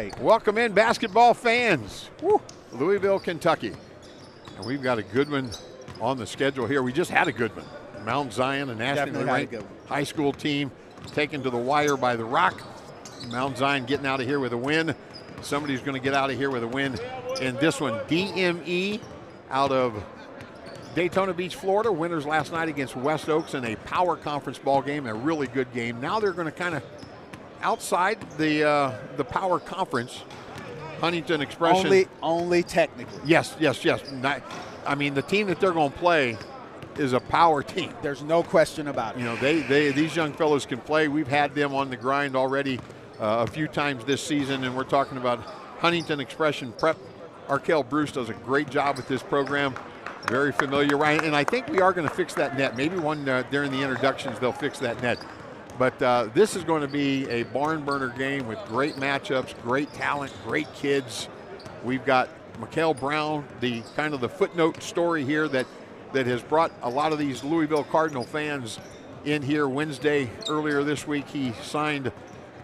right. Welcome in, basketball fans. Woo. Louisville, Kentucky. And we've got a good one on the schedule here. We just had a good one. Mount Zion, a nationally ranked high school team, taken to the wire by the Rock. Mount Zion getting out of here with a win. Somebody's going to get out of here with a win in this one. DME out of Daytona Beach, Florida. Winners last night against West Oaks in a power conference ball game, a really good game. Now they're going to kind of outside the power conference. Huntington Expression. Only technically. Yes. Not, I mean, the team that they're going to play is a power team. There's no question about it. You know, these young fellows can play. We've had them on the grind already a few times this season, and we're talking about Huntington Expression Prep. Arkell Bruce does a great job with this program. Very familiar, right? And I think we are going to fix that net. Maybe during the introductions they'll fix that net. But this is going to be a barn burner game with great matchups, great talent, great kids. We've got Mikhail Brown, the kind of the footnote story here that has brought a lot of these Louisville Cardinal fans in here Wednesday. Earlier this week, he signed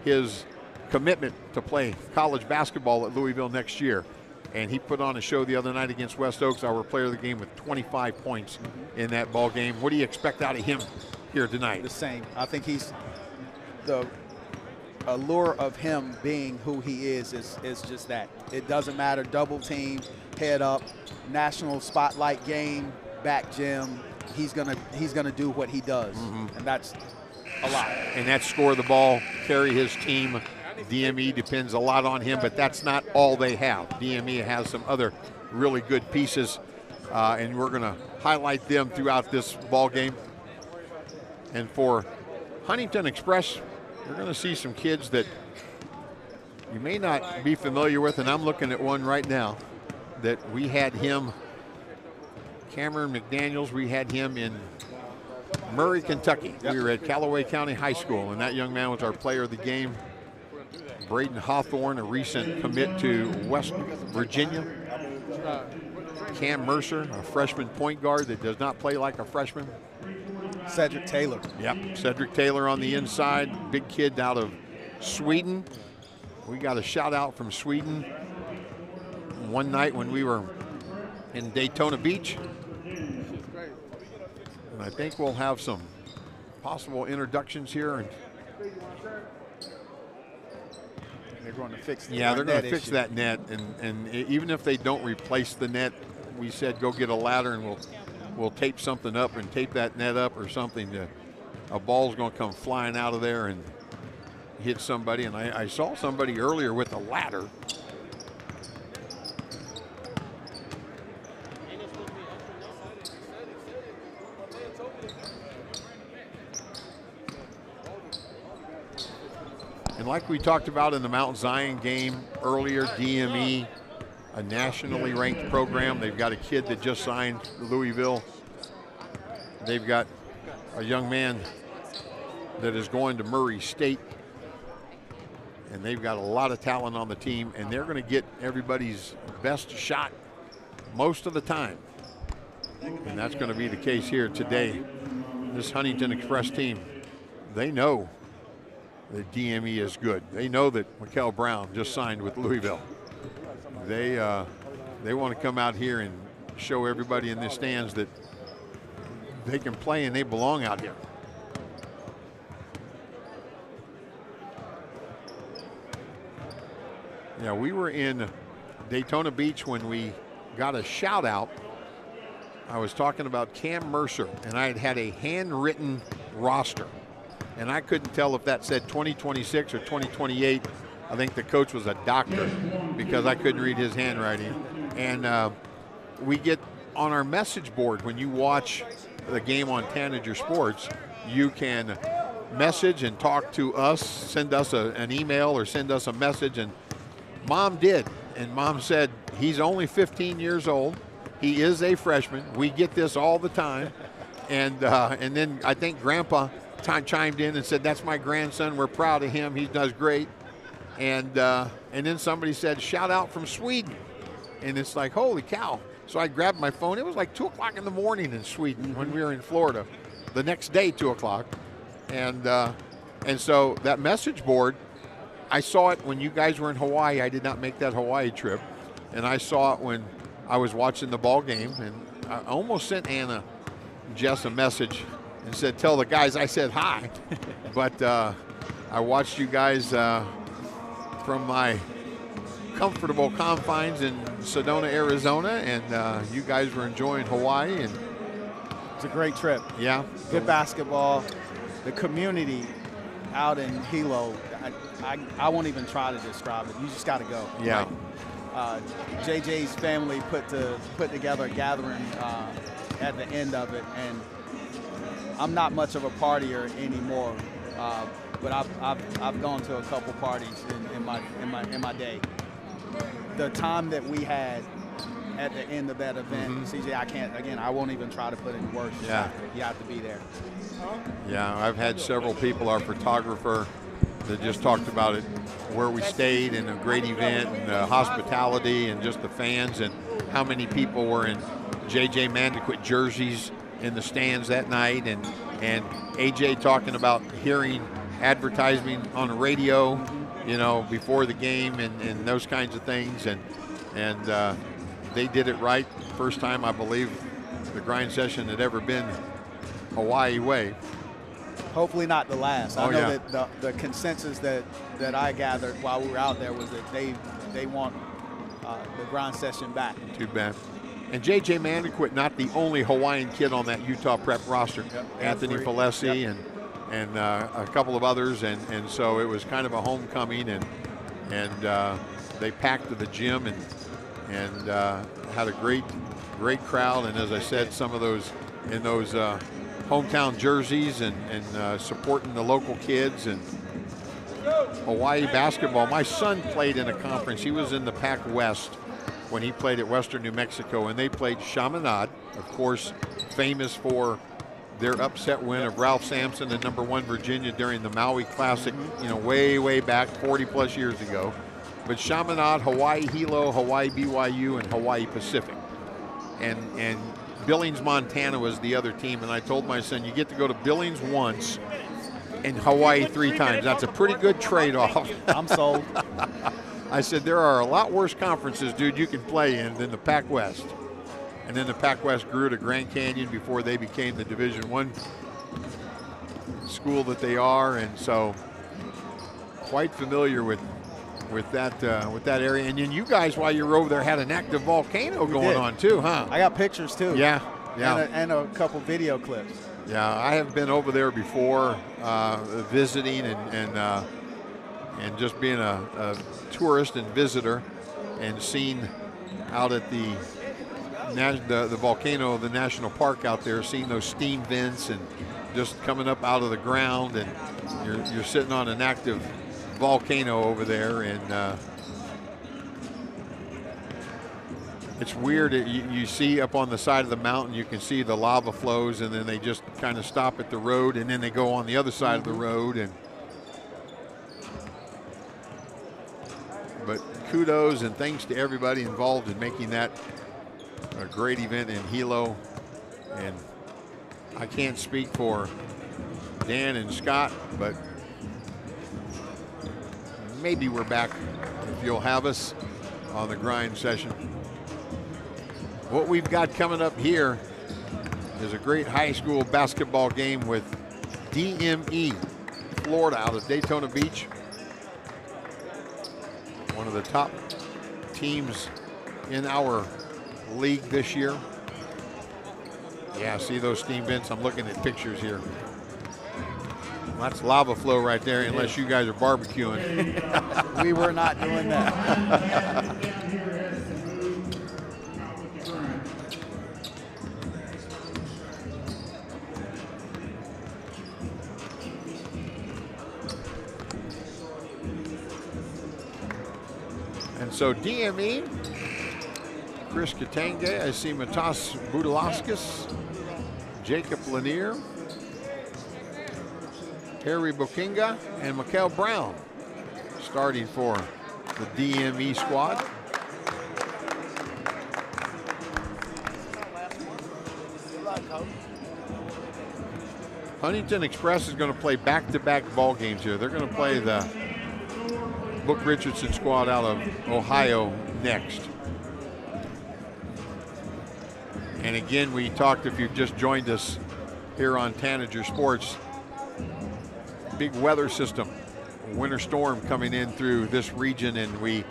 his commitment to play college basketball at Louisville next year. And he put on a show the other night against West Oaks, our player of the game, with 25 points in that ball game. What do you expect out of him here tonight? The same. I think he's the allure of him being who he is just that. It doesn't matter, double team, head up, national spotlight game, back gym. He's gonna do what he does, and that's a lot. And that's score the ball, carry his team. DME depends a lot on him, but that's not all they have. DME has some other really good pieces, and we're going to highlight them throughout this ball game. And for Huntington Express, you're going to see some kids that you may not be familiar with, and I'm looking at one right now that we had him, Cameron McDaniels, we had him in Murray, Kentucky. We were at Callaway County High School, and that young man was our player of the game. Braden Hawthorne, a recent commit to West Virginia. Cam Mercer, a freshman point guard that does not play like a freshman. Cedric Taylor. Yep, Cedric Taylor on the inside. Big kid out of Sweden. We got a shout out from Sweden one night when we were in Daytona Beach. And I think we'll have some possible introductions here. And they're going to fix the they're going to fix issue. that net, and even if they don't replace the net, we said go get a ladder and we'll tape something up and tape that net up or something. A ball's going to come flying out of there and hit somebody. And I saw somebody earlier with a ladder. And like we talked about in the Mount Zion game earlier, DME, a nationally ranked program. They've got a kid that just signed Louisville. They've got a young man that is going to Murray State. And they've got a lot of talent on the team, and they're going to get everybody's best shot most of the time. And that's going to be the case here today. This Huntington Express team, they know that DME is good. They know that Mikhail Brown just signed with Louisville. They want to come out here and show everybody in the stands that they can play and they belong out here. Yeah, we were in Daytona Beach when we got a shout out. I was talking about Cam Mercer, and I had a handwritten roster. And I couldn't tell if that said 2026 or 2028. I think the coach was a doctor because I couldn't read his handwriting. And we get on our message board, when you watch the game on Tanager Sports, you can message and talk to us, send us an email or send us a message. And Mom did. And Mom said, he's only 15 years old. He is a freshman. We get this all the time. And then I think Grandpa chimed in and said, that's my grandson. We're proud of him. He does great. And then somebody said, shout out from Sweden. And it's like, holy cow. So I grabbed my phone. It was like 2 o'clock in the morning in Sweden when we were in Florida. The next day, 2 o'clock. And so that message board I saw it when you guys were in Hawaii. I did not make that Hawaii trip. And I saw it when I was watching the ball game. And I almost sent Anna Jess a message and said, tell the guys I said hi. But I watched you guys from my comfortable confines in Sedona, Arizona, and you guys were enjoying Hawaii. And it's a great trip. Yeah. Good basketball. The community out in Hilo, I won't even try to describe it. You just got to go. Yeah. JJ's family put together a gathering at the end of it, and I'm not much of a partier anymore, but I've gone to a couple parties in my day. The time that we had at the end of that event, CJ, I won't even try to put in words. Yeah. You have to be there. Yeah, I've had several people, our photographer, that just talked about it, where we stayed, and a great event, and the hospitality, and just the fans, and how many people were in J.J. Mandequit jerseys in the stands that night, and AJ talking about hearing advertising on the radio, you know, before the game, and those kinds of things, and they did it right. First time, I believe, the grind session had ever been Hawaii way. Hopefully not the last. I know yeah. that the consensus that I gathered while we were out there was that they want the grind session back. Too bad. And J.J. Mandequit, not the only Hawaiian kid on that Utah Prep roster. Yep. Anthony Falesi, yep. and a couple of others, and so it was kind of a homecoming, and they packed to the gym and had a great crowd, and as I said, some of those in those hometown jerseys and supporting the local kids. And Hawaii basketball, my son played in a conference. He was in the Pac West when he played at Western New Mexico, and they played Chaminade, of course, famous for their upset win of Ralph Sampson and #1 Virginia during the Maui Classic, you know, way back 40 plus years ago. But Chaminade, Hawaii Hilo, Hawaii BYU, and Hawaii Pacific. And Billings, Montana was the other team, and I told my son, you get to go to Billings once and Hawaii 3 times. That's a pretty good trade-off. I'm sold. I said, there are a lot worse conferences, dude, you can play in than the Pac West. And then the Pac West grew to Grand Canyon before they became the Division I school that they are, and so quite familiar with that area. And then you guys, while you were over there, had an active volcano going on too, huh? I got pictures too. Yeah. And a couple video clips. Yeah, I have been over there before, visiting and just being a tourist and visitor, and seeing out at the volcano, the national park out there, seeing those steam vents and just coming up out of the ground, and you're sitting on an active volcano over there, and it's weird. You see up on the side of the mountain, you can see the lava flows, and then they just kind of stop at the road, and then they go on the other side of the road. But kudos and thanks to everybody involved in making that a great event in Hilo. And I can't speak for Dan and Scott, but maybe we're back if you'll have us on the grind session. What we've got coming up here is a great high school basketball game with DME Florida out of Daytona Beach. One of the top teams in our league this year. Yeah, see those steam vents? I'm looking at pictures here. Well, that's lava flow right there, unless you guys are barbecuing. We were not doing that. And so DME, Chris Katange, I see Matas Budalaskis, Jacob Lanier, Harry Bokinga, and Mikael Brown starting for the DME squad. Huntington Express is going to play back-to-back ball games here. They're going to play the Book Richardson squad out of Ohio next. And again, we talked, if you've just joined us here on Tanager Sports, big weather system, winter storm coming in through this region, and we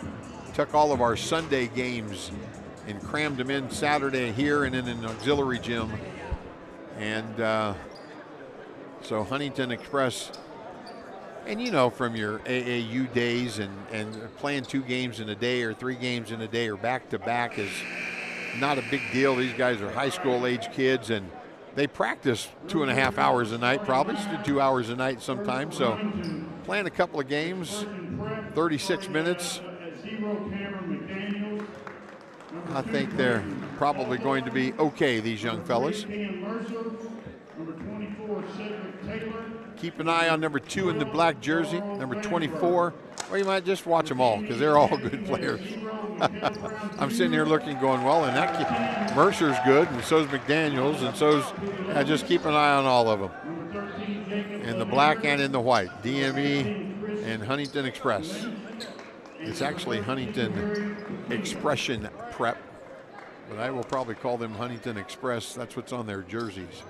took all of our Sunday games and crammed them in Saturday here and in an auxiliary gym. And so Huntington Express, and you know, from your AAU days and playing 2 games in a day or 3 games in a day or back to back is not a big deal. These guys are high school age kids, and they practice 2.5 hours a night, probably 2 hours a night sometimes. So playing a couple of games, 36 minutes, I think they're probably going to be okay, these young fellas. Keep an eye on number 2 in the black jersey, number 24. Or you might just watch them all, because they're all good players. I'm sitting here looking, going, well, and that kid, Mercer's good, and so's McDaniels, and so's, just keep an eye on all of them. In the black and in the white, DME and Huntington Express. It's actually Huntington Expression Prep, but I will probably call them Huntington Express. That's what's on their jerseys.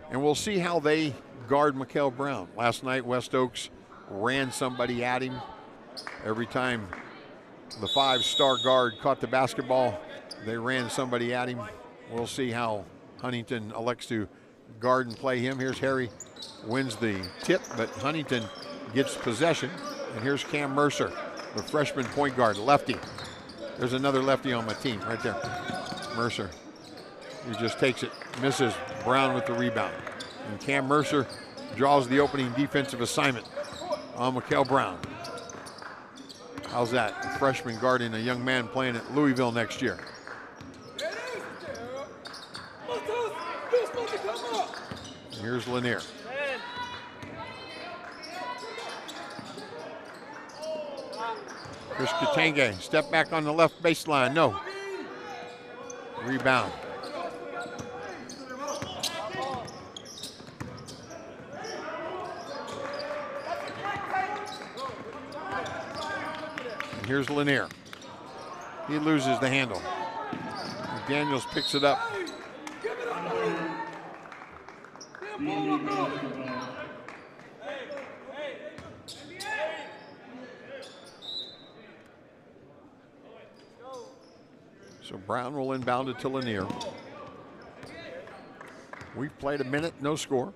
And we'll see how they guard Mikel Brown. Last night, West Oaks ran somebody at him. Every time the 5-star guard caught the basketball, they ran somebody at him. We'll see how Huntington elects to guard and play him. Here's Harry, wins the tip, but Huntington gets possession. And here's Cam Mercer, the freshman point guard, lefty. There's another lefty on my team right there. Mercer. He just takes it, misses. Brown with the rebound. And Cam Mercer draws the opening defensive assignment on Mikel Brown. How's that? A freshman guarding a young man playing at Louisville next year. Here's Lanier. Chris Katange, step back on the left baseline, no. Rebound. And here's Lanier. He loses the handle. McDaniels picks it up. So Brown will inbound it to Lanier. We've played a minute, no score.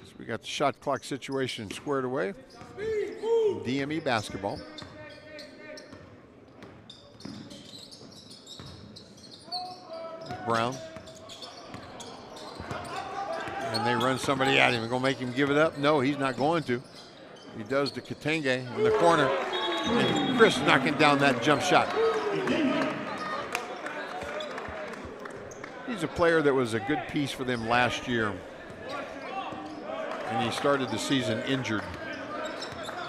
So we got the shot clock situation squared away. DME basketball. Brown. And they run somebody at him. They're going to make him give it up? No, he's not going to. He does to Katange in the corner. And Chris knocking down that jump shot. He's a player that was a good piece for them last year. And he started the season injured.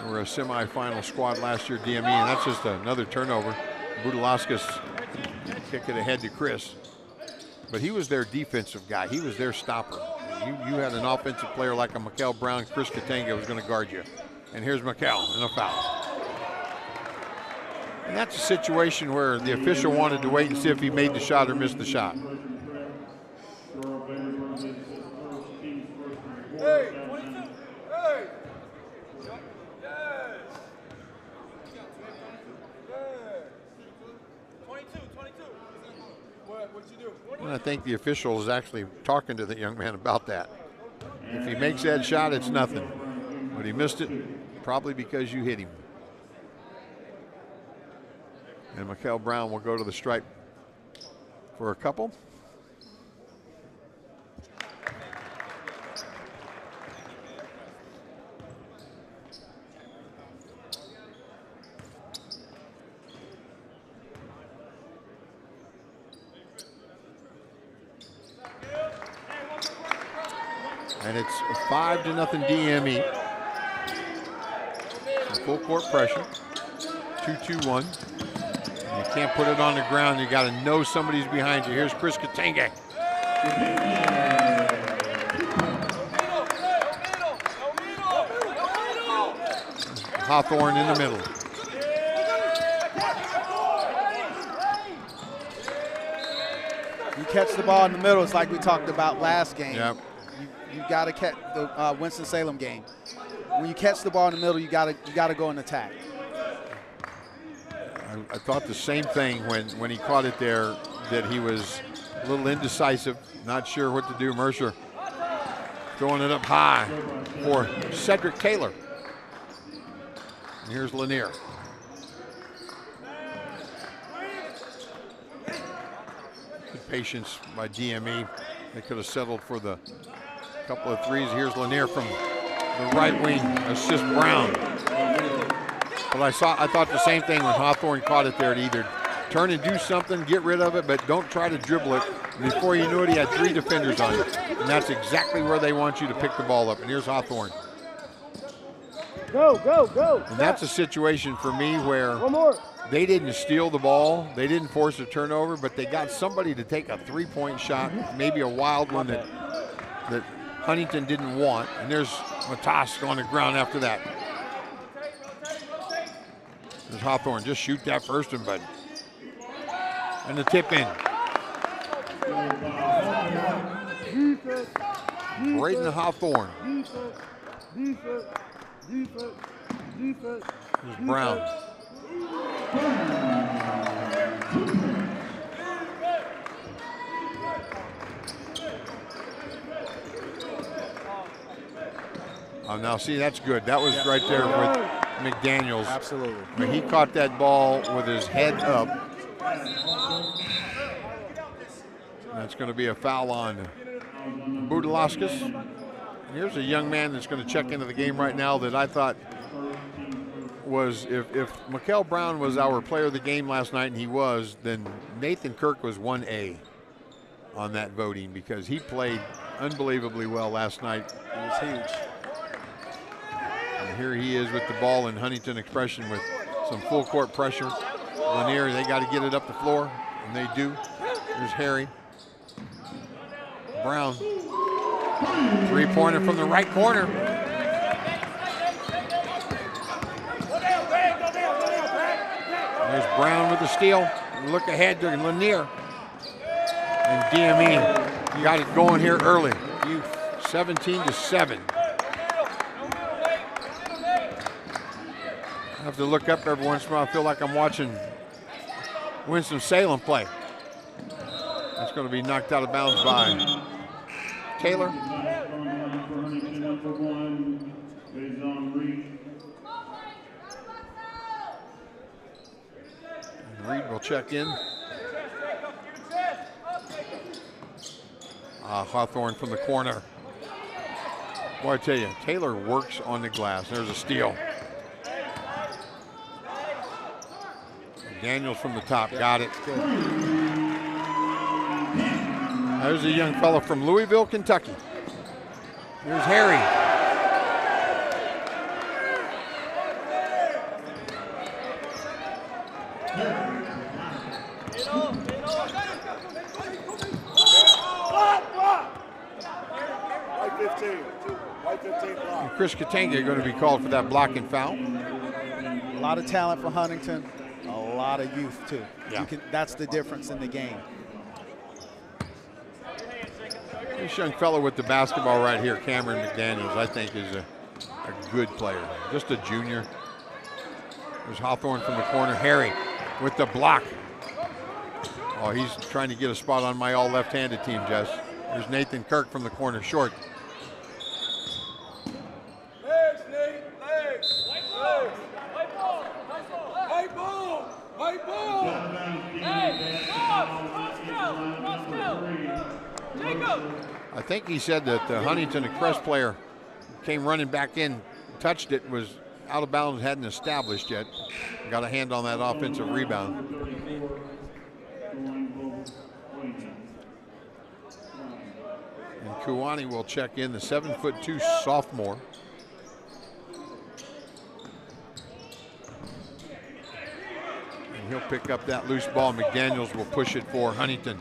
They were a semifinal squad last year, DME, and that's just another turnover. Budalauskas kick it ahead to Chris. But he was their defensive guy. He was their stopper. You had an offensive player like a Mikel Brown. Chris Katange was going to guard you. And here's Mikel and a foul. And that's a situation where the official wanted to wait and see if he made the shot or missed the shot. Hey, 22. Hey. Yes. 22. What you do? And I think the official is actually talking to the young man about that. If he makes that shot, it's nothing. But he missed it, probably because you hit him. And Mikel Brown will go to the stripe for a couple. And it's 5-0 DME. Some full court pressure. 2-2-1. You can't put it on the ground. You got to know somebody's behind you. Here's Chris Katenge. Hawthorne in the middle. You catch the ball in the middle, it's like we talked about last game. Yep. You got to catch the Winston-Salem game. When you catch the ball in the middle, you got to go and attack. I thought the same thing when he caught it there, that he was a little indecisive, not sure what to do. Mercer throwing it up high for Cedric Taylor. And here's Lanier. Good patience by DME. They could have settled for the couple of threes. Here's Lanier from the right wing, assist Brown. But I thought the same thing when Hawthorne caught it there, to either turn and do something, get rid of it, but don't try to dribble it. Before you knew it, he had 3 defenders on it. And that's exactly where they want you to pick the ball up. And here's Hawthorne. Go, go, go. And that's a situation for me where they didn't steal the ball, they didn't force a turnover, but they got somebody to take a 3-point shot, maybe a wild one that Huntington didn't want. And there's Matas on the ground after that. There's Hawthorne, just shoot that first one, bud. And the tip in. Braden Hawthorne. There's Brown. Oh, now see, that's good. That was right there with McDaniels. Absolutely. When he caught that ball with his head up. That's going to be a foul on Budalauskas. Here's a young man that's going to check into the game right now that I thought was, if Mikel Brown was our player of the game last night, and he was, then Nathan Kirk was 1A on that voting, because he played unbelievably well last night. It was huge. And here he is with the ball in Huntington expression with some full court pressure. Lanier, they got to get it up the floor, and they do. There's Harry. Brown. 3-pointer from the right corner. There's Brown with the steal. Look ahead to Lanier. And DME got it going here early. 17-7. I have to look up every once in a while. I feel like I'm watching Winston-Salem play. That's going to be knocked out of bounds by Taylor. And Reed will check in. Hawthorne from the corner. Boy, I tell you, Taylor works on the glass. There's a steal. Daniels from the top, got it. There's a young fellow from Louisville, Kentucky. Here's Harry. And Chris Katenge going to be called for that blocking foul. A lot of talent for Huntington. A lot of youth too. Yeah. That's the difference in the game. This young fellow with the basketball right here, Cameron McDaniels, I think is a good player. Just a junior. There's Hawthorne from the corner. Harry with the block. Oh, he's trying to get a spot on my all left-handed team, Jess. There's Nathan Kirk from the corner, short. I think he said that the Huntington Express player came running back in, touched it, was out of bounds, hadn't established yet. Got a hand on that offensive rebound. And Kuwani will check in, the 7'2" sophomore. And he'll pick up that loose ball. McDaniels will push it for Huntington.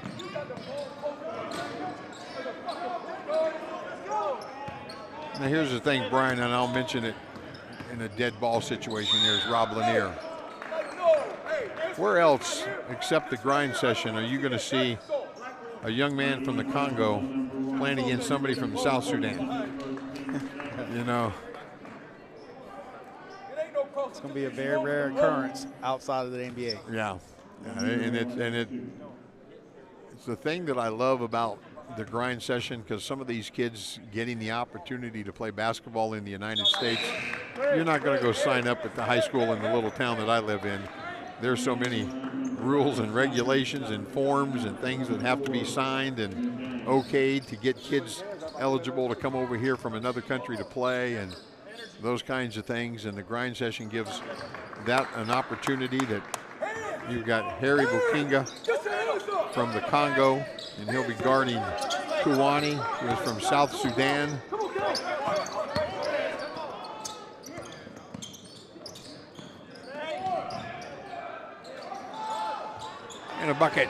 Now here's the thing, Brian, and I'll mention it in a dead ball situation. Here's Rob Lanier. Where else except the grind session are you going to see a young man from the Congo playing against somebody from South Sudan? You know, it's going to be a very rare occurrence outside of the NBA. Yeah, and it's the thing that I love about the grind session, because some of these kids getting the opportunity to play basketball in the United States, you're not going to go sign up at the high school in the little town that I live in. There's so many rules and regulations and forms and things that have to be signed and okayed to get kids eligible to come over here from another country to play and those kinds of things. And the grind session gives that an opportunity. That you've got Harry Bukinga from the Congo, and he'll be guarding Kuwani, who is from South Sudan. And a bucket.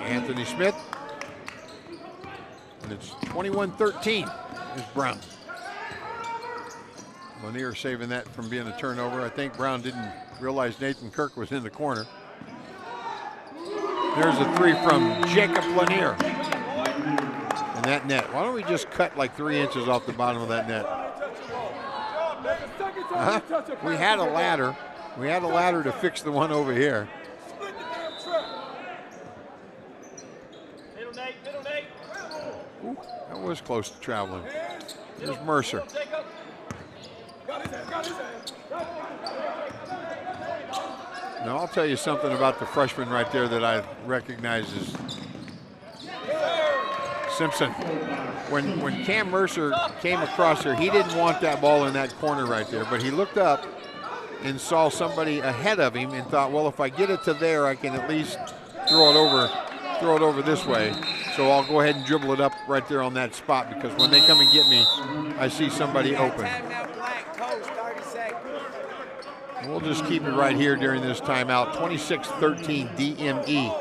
Anthony Smith. And it's 21-13 is Brown. Lanier saving that from being a turnover. I think Brown didn't realize Nathan Kirk was in the corner. There's a three from Jacob Lanier. And that net. Why don't we just cut like 3 inches off the bottom of that net? We had a ladder. We had a ladder to fix the one over here. Ooh, that was close to traveling. Here's Mercer. Now I'll tell you something about the freshman right there that I recognize as Simpson. When Cam Mercer came across here, he didn't want that ball in that corner right there, but he looked up and saw somebody ahead of him and thought, well, if I get it to there, I can at least throw it over this way. So I'll go ahead and dribble it up right there on that spot, because when they come and get me, I see somebody open. And we'll just keep it right here during this timeout. 26-13 DME.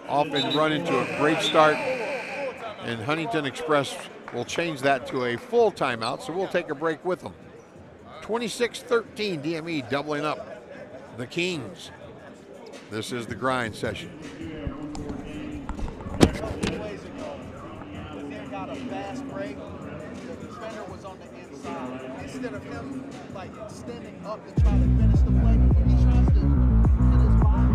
Off and run into a great start. And Huntington Express will change that to a full timeout, so we'll take a break with them. 26-13 DME doubling up the Kings. This is the grind session. Got a fast break. The defender was on the inside. Instead of him like extending up to try to finish the play, he tries to hit his body.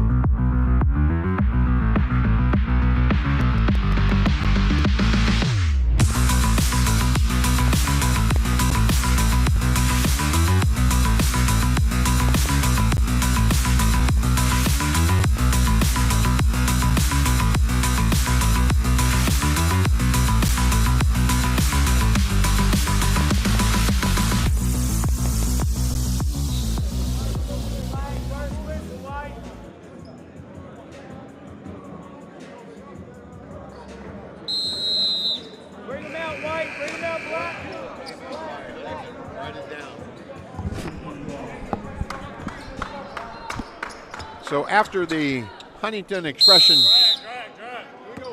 So after the Huntington Expression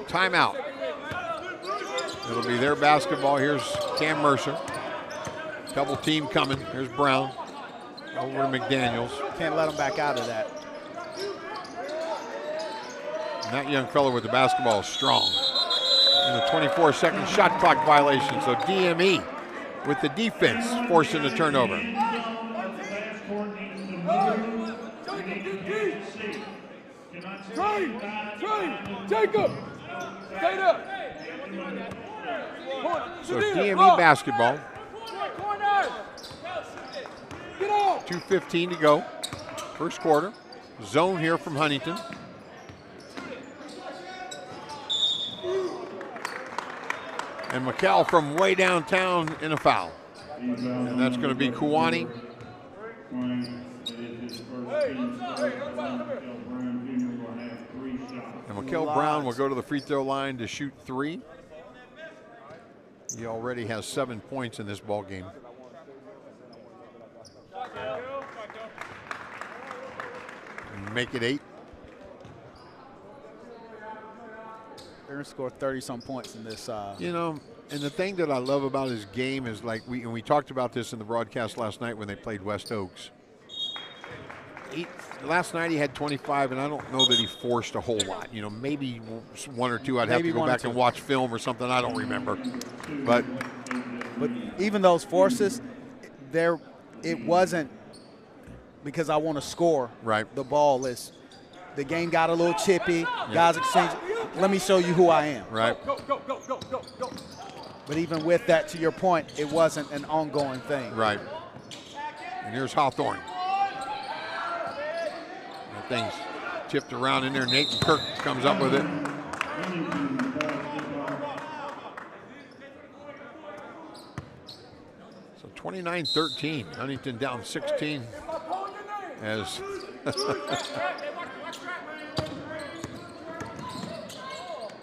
timeout, it'll be their basketball. Here's Cam Mercer. Double team coming. Here's Brown over to McDaniels. Can't let him back out of that. And that young fellow with the basketball is strong. And a 24-second shot clock violation. So DME with the defense forcing a turnover. Jacob, stay up. So DME basketball. 2:15 to go. First quarter. Zone here from Huntington. And McCall from way downtown in a foul. And that's going to be Kuwani. And Mikael Brown will go to the free throw line to shoot 3. He already has 7 points in this ball game. Make it 8. They're going to score 30-some points in this. You know, and the thing that I love about his game is, like, we talked about this in the broadcast last night when they played West Oaks. Last night he had 25, and I don't know that he forced a whole lot. You know, maybe 1 or 2. I'd have to go back and watch film or something. I don't remember. But even those forces, it wasn't because I want to score. Right. The ball is. The game got a little chippy. Guys exchange. Let me show you who I am. Right. Go. But even with that, to your point, it wasn't an ongoing thing. Right. And here's Hawthorne. That thing's tipped around in there. Nathan Kirk comes up with it. So 29-13. Huntington down 16 as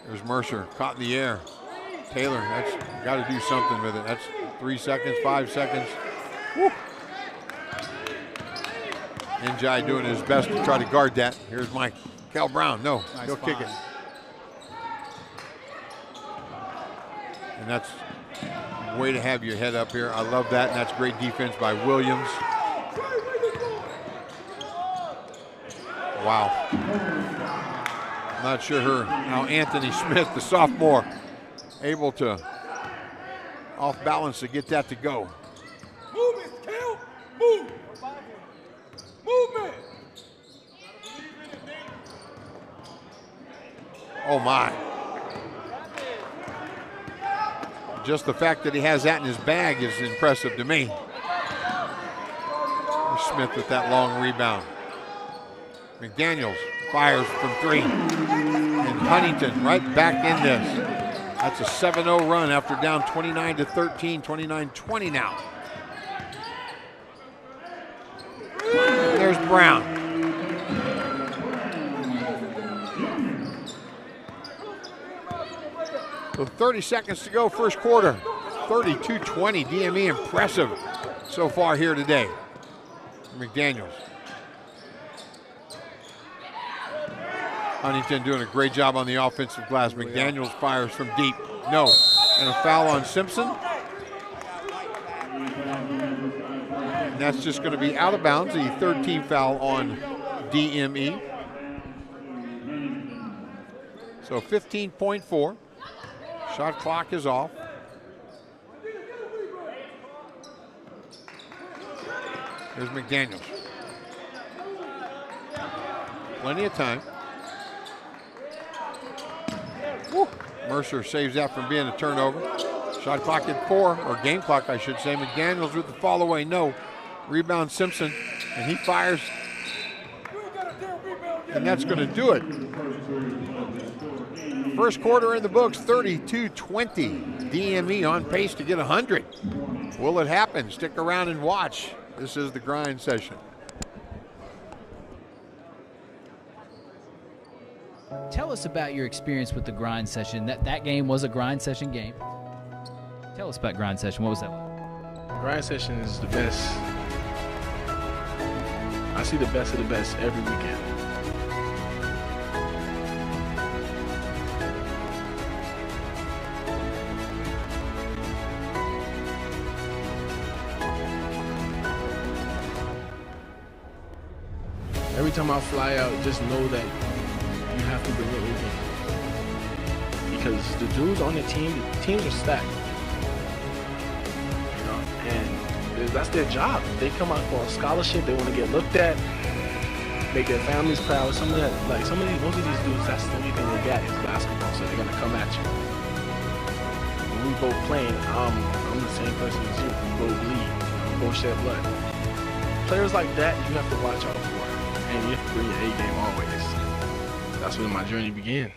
there's Mercer caught in the air. Taylor, that's got to do something with it. That's 3 seconds, 5 seconds. Woo. Njai doing his best to try to guard that. Here's Mikael Brown. No, nice he'll kick it. And that's a way to have your head up here. I love that, and that's great defense by Williams. Wow. Not sure how Anthony Smith, the sophomore, able to off balance to get that to go. Move it, Kel. Move. Movement. Oh my. Just the fact that he has that in his bag is impressive to me. Smith with that long rebound. McDaniels fires from 3. And Huntington right back in this. That's a 7-0 run after down 29-13, 29-20 now. There's Brown. So 30 seconds to go, first quarter. 32-20, DME impressive so far here today. McDaniels. Huntington doing a great job on the offensive glass. McDaniels fires from deep. No. And a foul on Simpson. And that's just going to be out of bounds. The third team foul on DME. So 15.4. Shot clock is off. Here's McDaniels. Plenty of time. Woo. Mercer saves that from being a turnover. Shot clock at 4, or game clock, I should say. McDaniels with the fall away, no. Rebound Simpson, and he fires. And that's going to do it. First quarter in the books, 32-20. DME on pace to get 100. Will it happen? Stick around and watch. This is the grind session. Tell us about your experience with the grind session. That game was a grind session game. Tell us about grind session. What was that like? Grind session is the best. I see the best of the best every weekend. Every time I fly out, just know that you have to bring it with me. Because the dudes on the teams are stacked. You know, and that's their job. They come out for a scholarship, they want to get looked at, make their families proud. Most of these dudes, that's the only thing they got is basketball, so they're gonna come at you. When we both playing, I'm the same person as you. We both bleed, we both shed blood. Players like that, you have to watch out for. And you have to bring your A game always. That's when my journey began.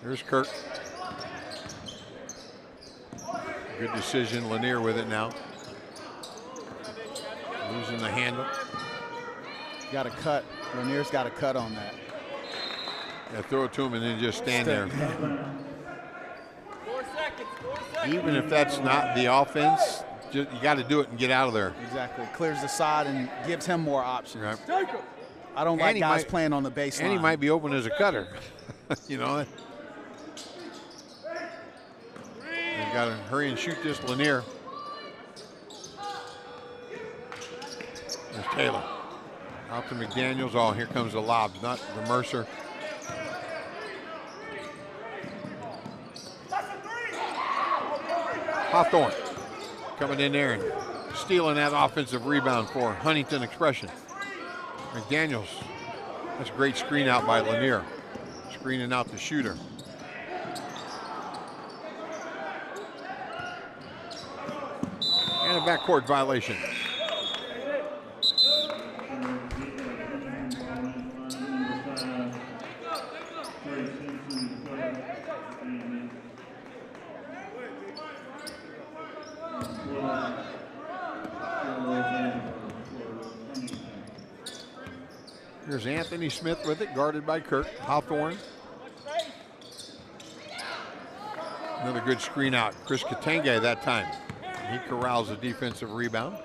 Here's Kirk. Good decision. Lanier with it now. Losing the handle. Got a cut. Lanier's got a cut on that. Yeah, throw it to him and then just stand there. 4 seconds. 4 seconds. Even if that's not the offense, you got to do it and get out of there. Exactly. Clears the side and gives him more options. Right. Jacob. I don't like guys playing on the baseline. And he might be open as a cutter. You know. They've got to hurry and shoot this Lanier. There's Taylor. Out to McDaniels. Oh, here comes the lob, not the Mercer. Hawthorne coming in there and stealing that offensive rebound for Huntington Expression. McDaniels. That's a great screen out by Lanier. Screening out the shooter. And a backcourt violation. Here's Anthony Smith with it, guarded by Kirk. Hawthorne. Another good screen out. Chris Katenge that time. He corrals a defensive rebound.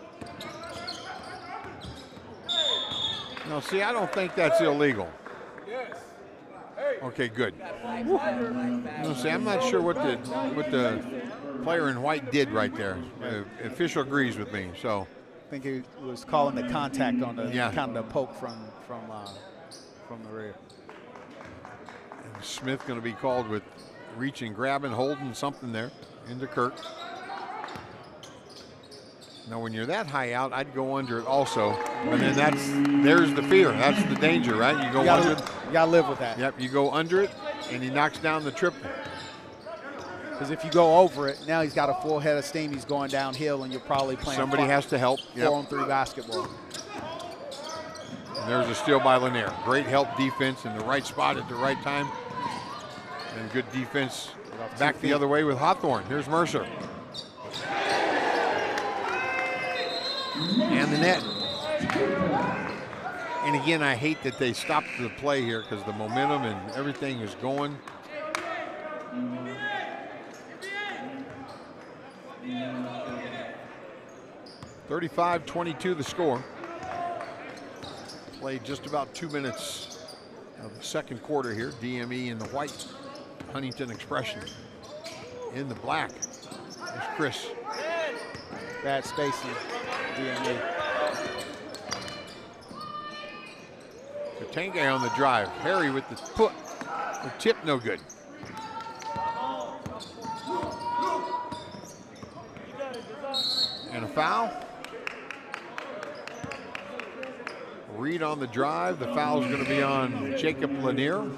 Now, see, I don't think that's illegal. Okay, good. No, see, I'm not sure what the player in white did right there. The official agrees with me, so. I think he was calling the contact on the kind of the poke from the rear. And Smith going to be called with reaching, grabbing, holding something there into Kirk. Now, when you're that high out, I'd go under it also. But then there's the fear. That's the danger, right? You go under it. You got to live with that. Yep, you go under it, and he knocks down the triple. Because if you go over it, now he's got a full head of steam. He's going downhill, and you're probably playing. Somebody has to help. 4-on-3 basketball. And there's a steal by Lanier. Great help defense in the right spot at the right time. And good defense back the other way with Hawthorne. Here's Mercer. And the net. And again, I hate that they stopped the play here because the momentum and everything is going. (35-22) the score. Played just about 2 minutes of the second quarter here. DME in the white, Huntington Expression in the black. There's Chris. Bad spacing, DME. Katenge on the drive. Harry with the foot. The tip no good. And a foul. Reed on the drive. The foul is going to be on Jacob Lanier.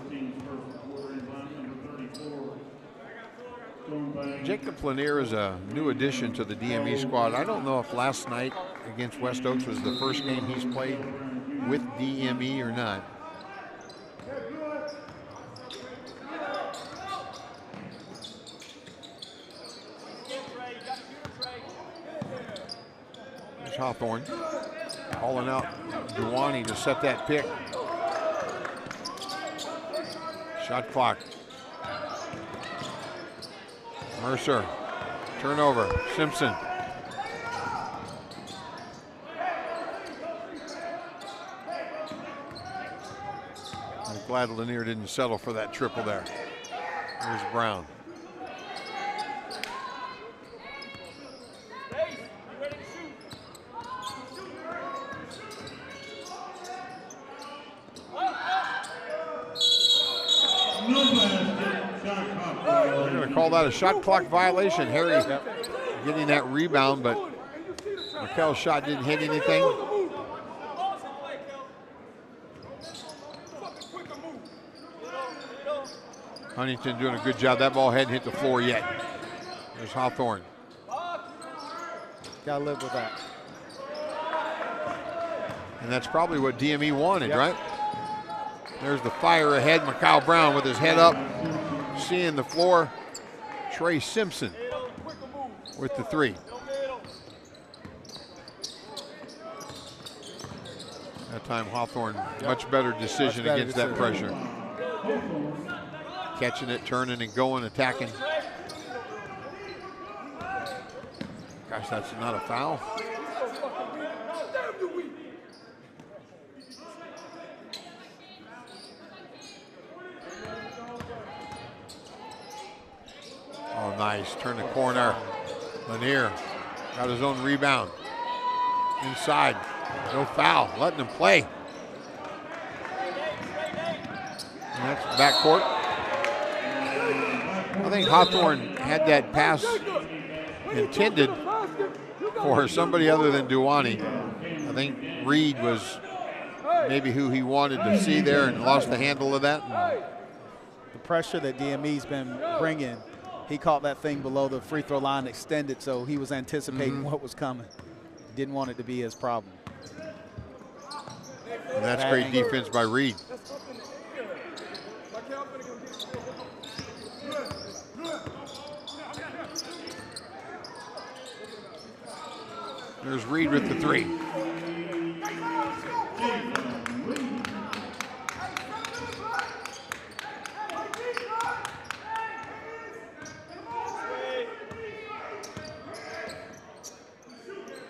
Jacob Lanier is a new addition to the DME squad. I don't know if last night against West Oaks was the first game he's played with DME or not. There's Hawthorne calling out Duwani to set that pick. Shot clock. Mercer, turnover, Simpson. I'm glad Lanier didn't settle for that triple there. Here's Brown. Call that a shot clock violation. Harry getting that rebound, but Mikel's shot didn't hit anything. Huntington doing a good job. That ball hadn't hit the floor yet. There's Hawthorne. Gotta live with that. And that's probably what DME wanted, right? There's the fire ahead. Mikal Brown with his head up. seeing the floor. Trey Simpson with the 3. That time Hawthorne, much better decision against that pressure. Catching it, turning and going, attacking. Gosh, that's not a foul. Oh, nice. Turn the corner. Lanier got his own rebound. Inside. No foul. Letting him play. And that's backcourt. I think Hawthorne had that pass intended for somebody other than Duwani. I think Reed was maybe who he wanted to see there and lost the handle of that. The pressure that DME's been bringing, he caught that thing below the free throw line extended, so he was anticipating what was coming. Didn't want it to be his problem. And that's great defense by Reed. There's Reed with the 3.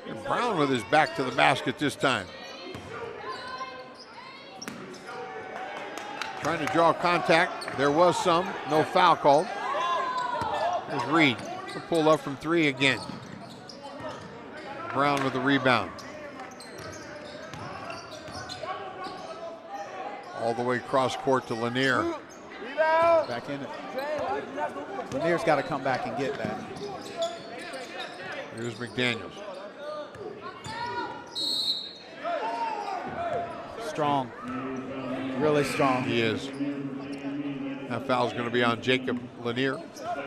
And Brown with his back to the basket this time. Trying to draw contact. There was some. No foul called. There's Reed. Pulled up from 3 again. Brown with the rebound. All the way cross court to Lanier. Back in it. Lanier's got to come back and get that. Here's McDaniels. Strong. Really strong. He is. That foul's going to be on Jacob Lanier.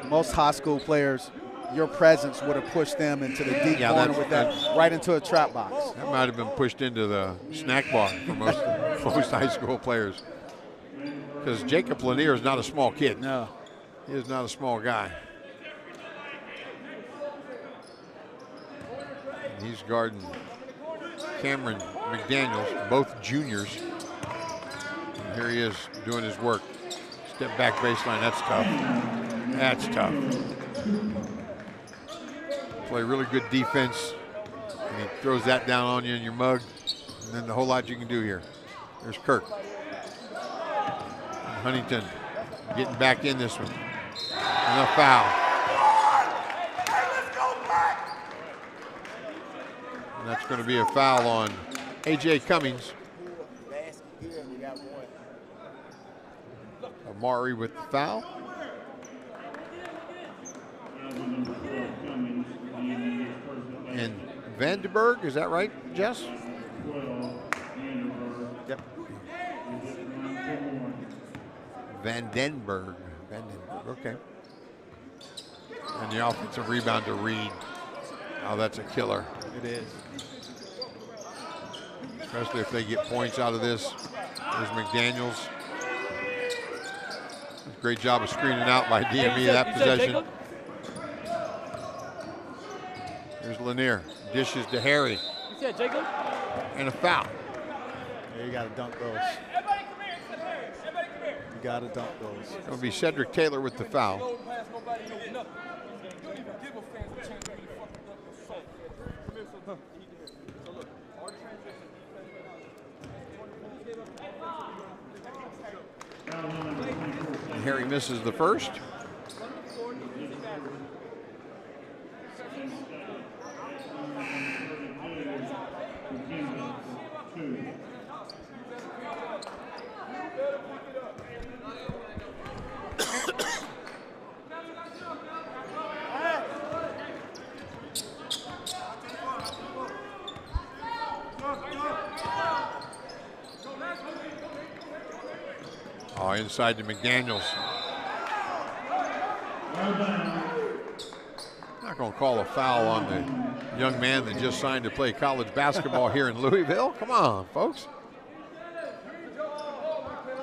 Most high school players, your presence would have pushed them into the deep corner with that, right into a trap box. That might have been pushed into the snack bar for most high school players. Because Jacob Lanier is not a small kid. No. He is not a small guy. And he's guarding Cameron McDaniels, both juniors. And here he is doing his work. Step back baseline, that's tough. That's tough. Play really good defense, and he throws that down on you in your mug, and then the whole lot you can do here. There's Kirk. And Huntington getting back in this one. And a foul. And that's going to be a foul on A.J. Cummings. Amari with the foul. And Vandenberg, is that right, Jess? Yep. Vandenberg, okay. And the offensive rebound to Reed. Oh, that's a killer. It is. Especially if they get points out of this. There's McDaniels. Great job of screening out by DME that possession. There's Lanier. Dishes to Harry. And a foul. Yeah, you got to dunk those. You got to dunk those. It's going to be Cedric Taylor with the foul. And Harry misses the first. Oh, inside to McDaniels. Not going to call a foul on the young man that just signed to play college basketball here in Louisville. Come on, folks.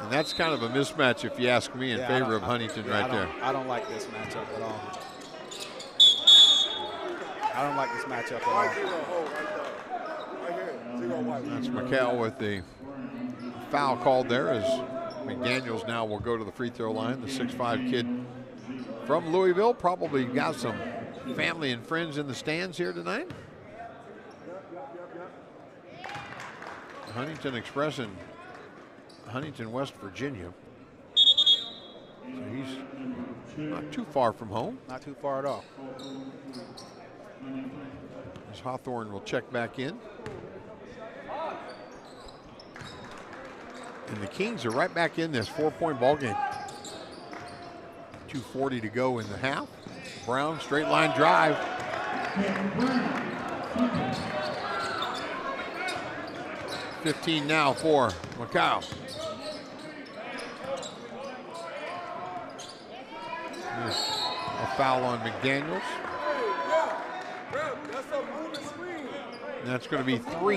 And And that's kind of a mismatch, if you ask me, in favor of Huntington right there. I don't like this matchup at all. I don't like this matchup at all. That's McHale with the foul called there, as McDaniels now will go to the free throw line. The 6'5" kid from Louisville, probably got some family and friends in the stands here tonight. Huntington Express in Huntington, West Virginia. So he's not too far from home. Not too far at all. As Hawthorne will check back in. And the Kings are right back in this 4-point ball game. 2:40 to go in the half. Brown, straight line drive. $15 now for Macau. A foul on McDaniels. And that's going to be 3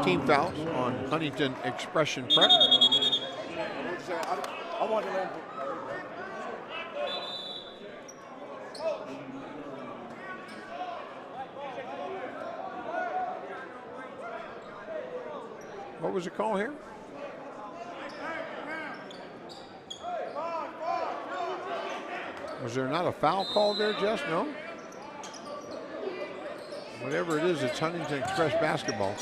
team fouls on Huntington Expression Prep. What was the call here? Was there not a foul call there, Jess? No? Whatever it is, it's Huntington Express basketball.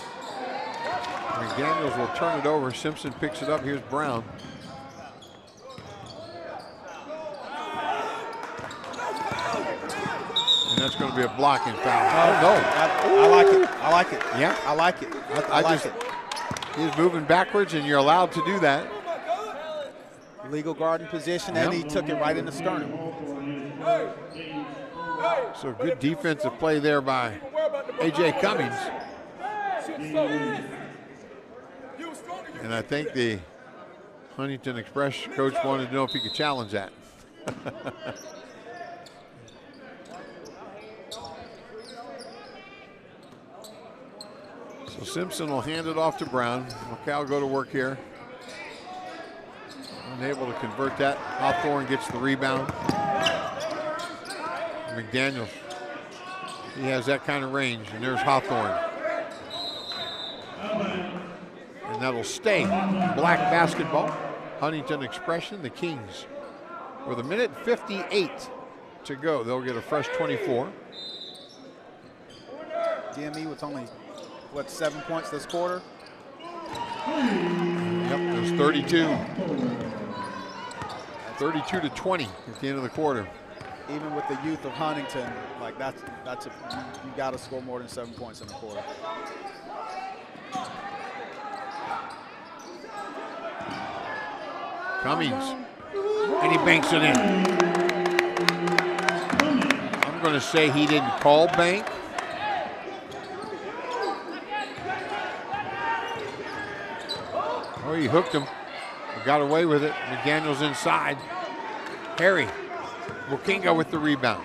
McDaniels will turn it over. Simpson picks it up. Here's Brown. And that's going to be a blocking foul. Oh, no. I like it. I like it. Yeah? I like it. I like it. He's moving backwards, and you're allowed to do that. Legal guard in position, and he took it right in the sternum. So good defensive play there by A.J. Cummings. And I think the Huntington Express coach wanted to know if he could challenge that. So Simpson will hand it off to Brown. Macau go to work here. Unable to convert that. Hawthorne gets the rebound. McDaniels, he has that kind of range, and there's Hawthorne. And that'll stay black basketball. Huntington Expression, the Kings. With 1:58 to go, they'll get a fresh 24. DME with only, what, 7 points this quarter? Yep, there's 32. 32 to 20 at the end of the quarter. Even with the youth of Huntington, like you got to score more than 7 points in the quarter. Cummings, and he banks it in. I'm going to say he didn't call bank. Oh, he hooked him. Got away with it. McDaniels inside. Harry Wokinga with the rebound.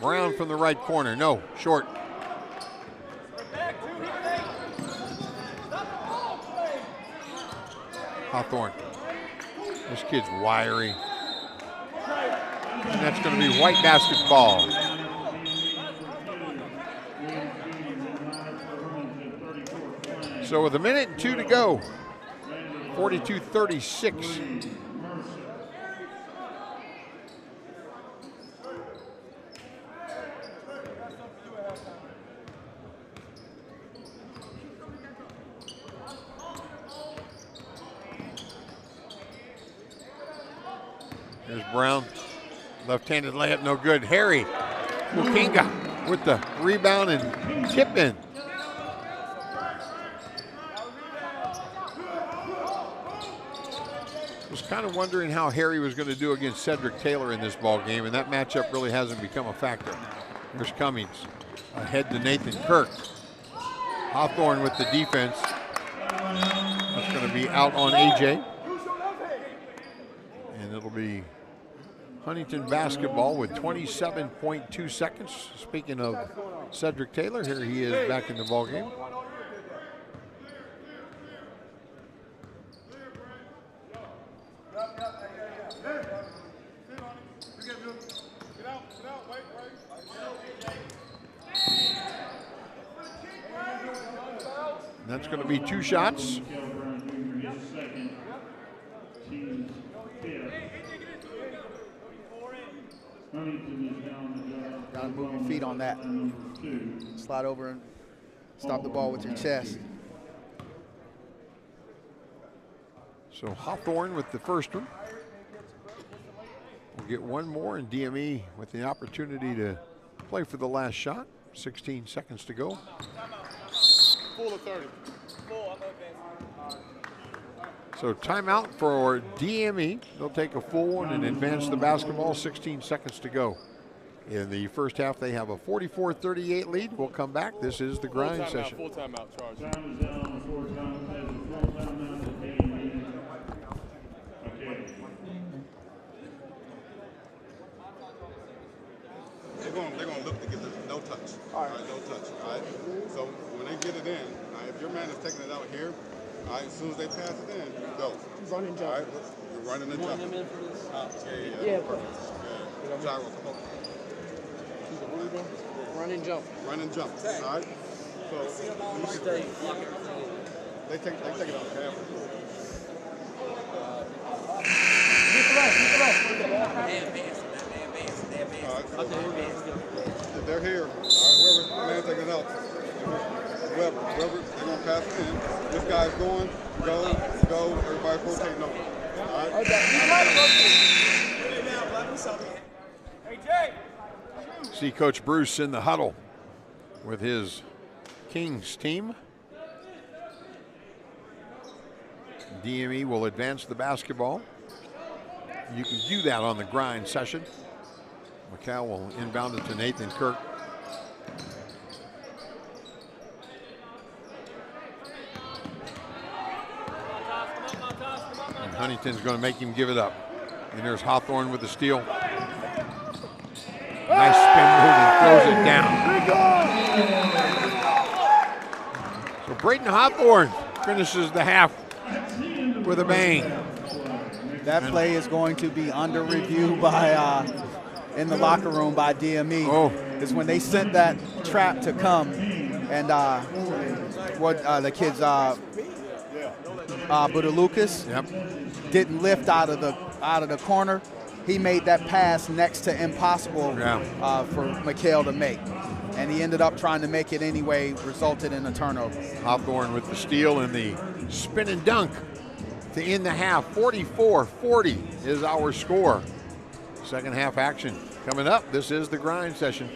Brown from the right corner. No, short. Hawthorne. This kid's wiry. And that's going to be white basketball. So with 1:02 to go, 42-36. There's Brown, left-handed layup, no good. Harry Wokinga with the rebound and tip in. Was kind of wondering how Harry was going to do against Cedric Taylor in this ball game, and that matchup really hasn't become a factor. Here's Cummings ahead to Nathan Kirk. Hawthorne with the defense. That's going to be out on AJ. And it'll be Huntington basketball with 27.2 seconds. Speaking of Cedric Taylor, here he is back in the ball game. That's going to be 2 shots. Got to move your feet on that. Slide over and stop the ball with your chest. So Hawthorne with the first one. We'll get one more, and DME with the opportunity to play for the last shot. 16 seconds to go. Full of 30. So timeout for DME. They'll take a full one and advance the basketball. 16 seconds to go. In the first half, they have a 44-38 lead. We'll come back. This is the grind session. Full timeout, Charge. They're gonna look to get the no touch. All right, no touch. All right. So when they get it in, all right, if your man is taking it out here, all right, as soon as they pass it in, you go. Run and jump. All right, you're running and jumping. Yeah. Perfect. Yeah. Gyro, come on. Run and jump. Run and jump. All right. So you stay. They take it out of camera. They're here. All right, whoever man taking it out, whoever, they're gonna pass it in. This guy's going, go. Everybody rotating over. All right. Hey, Jay. See Coach Bruce in the huddle with his Kings team. DME will advance the basketball. You can do that on the grind session. McCall will inbound it to Nathan Kirk. And Huntington's going to make him give it up. And there's Hawthorne with the steal. Nice spin move and throws it down. So Braden Hawthorne finishes the half with a bang. That play is going to be under review by in the locker room by DME. Oh. Is when they sent that trap to come, and what the kids Budalukas didn't lift out of the corner. He made that pass next to impossible for McHale to make. And he ended up trying to make it anyway, resulted in a turnover. Hawthorne with the steal and the spin and dunk to end the half. 44-40 is our score. Second half action coming up. This is the grind session.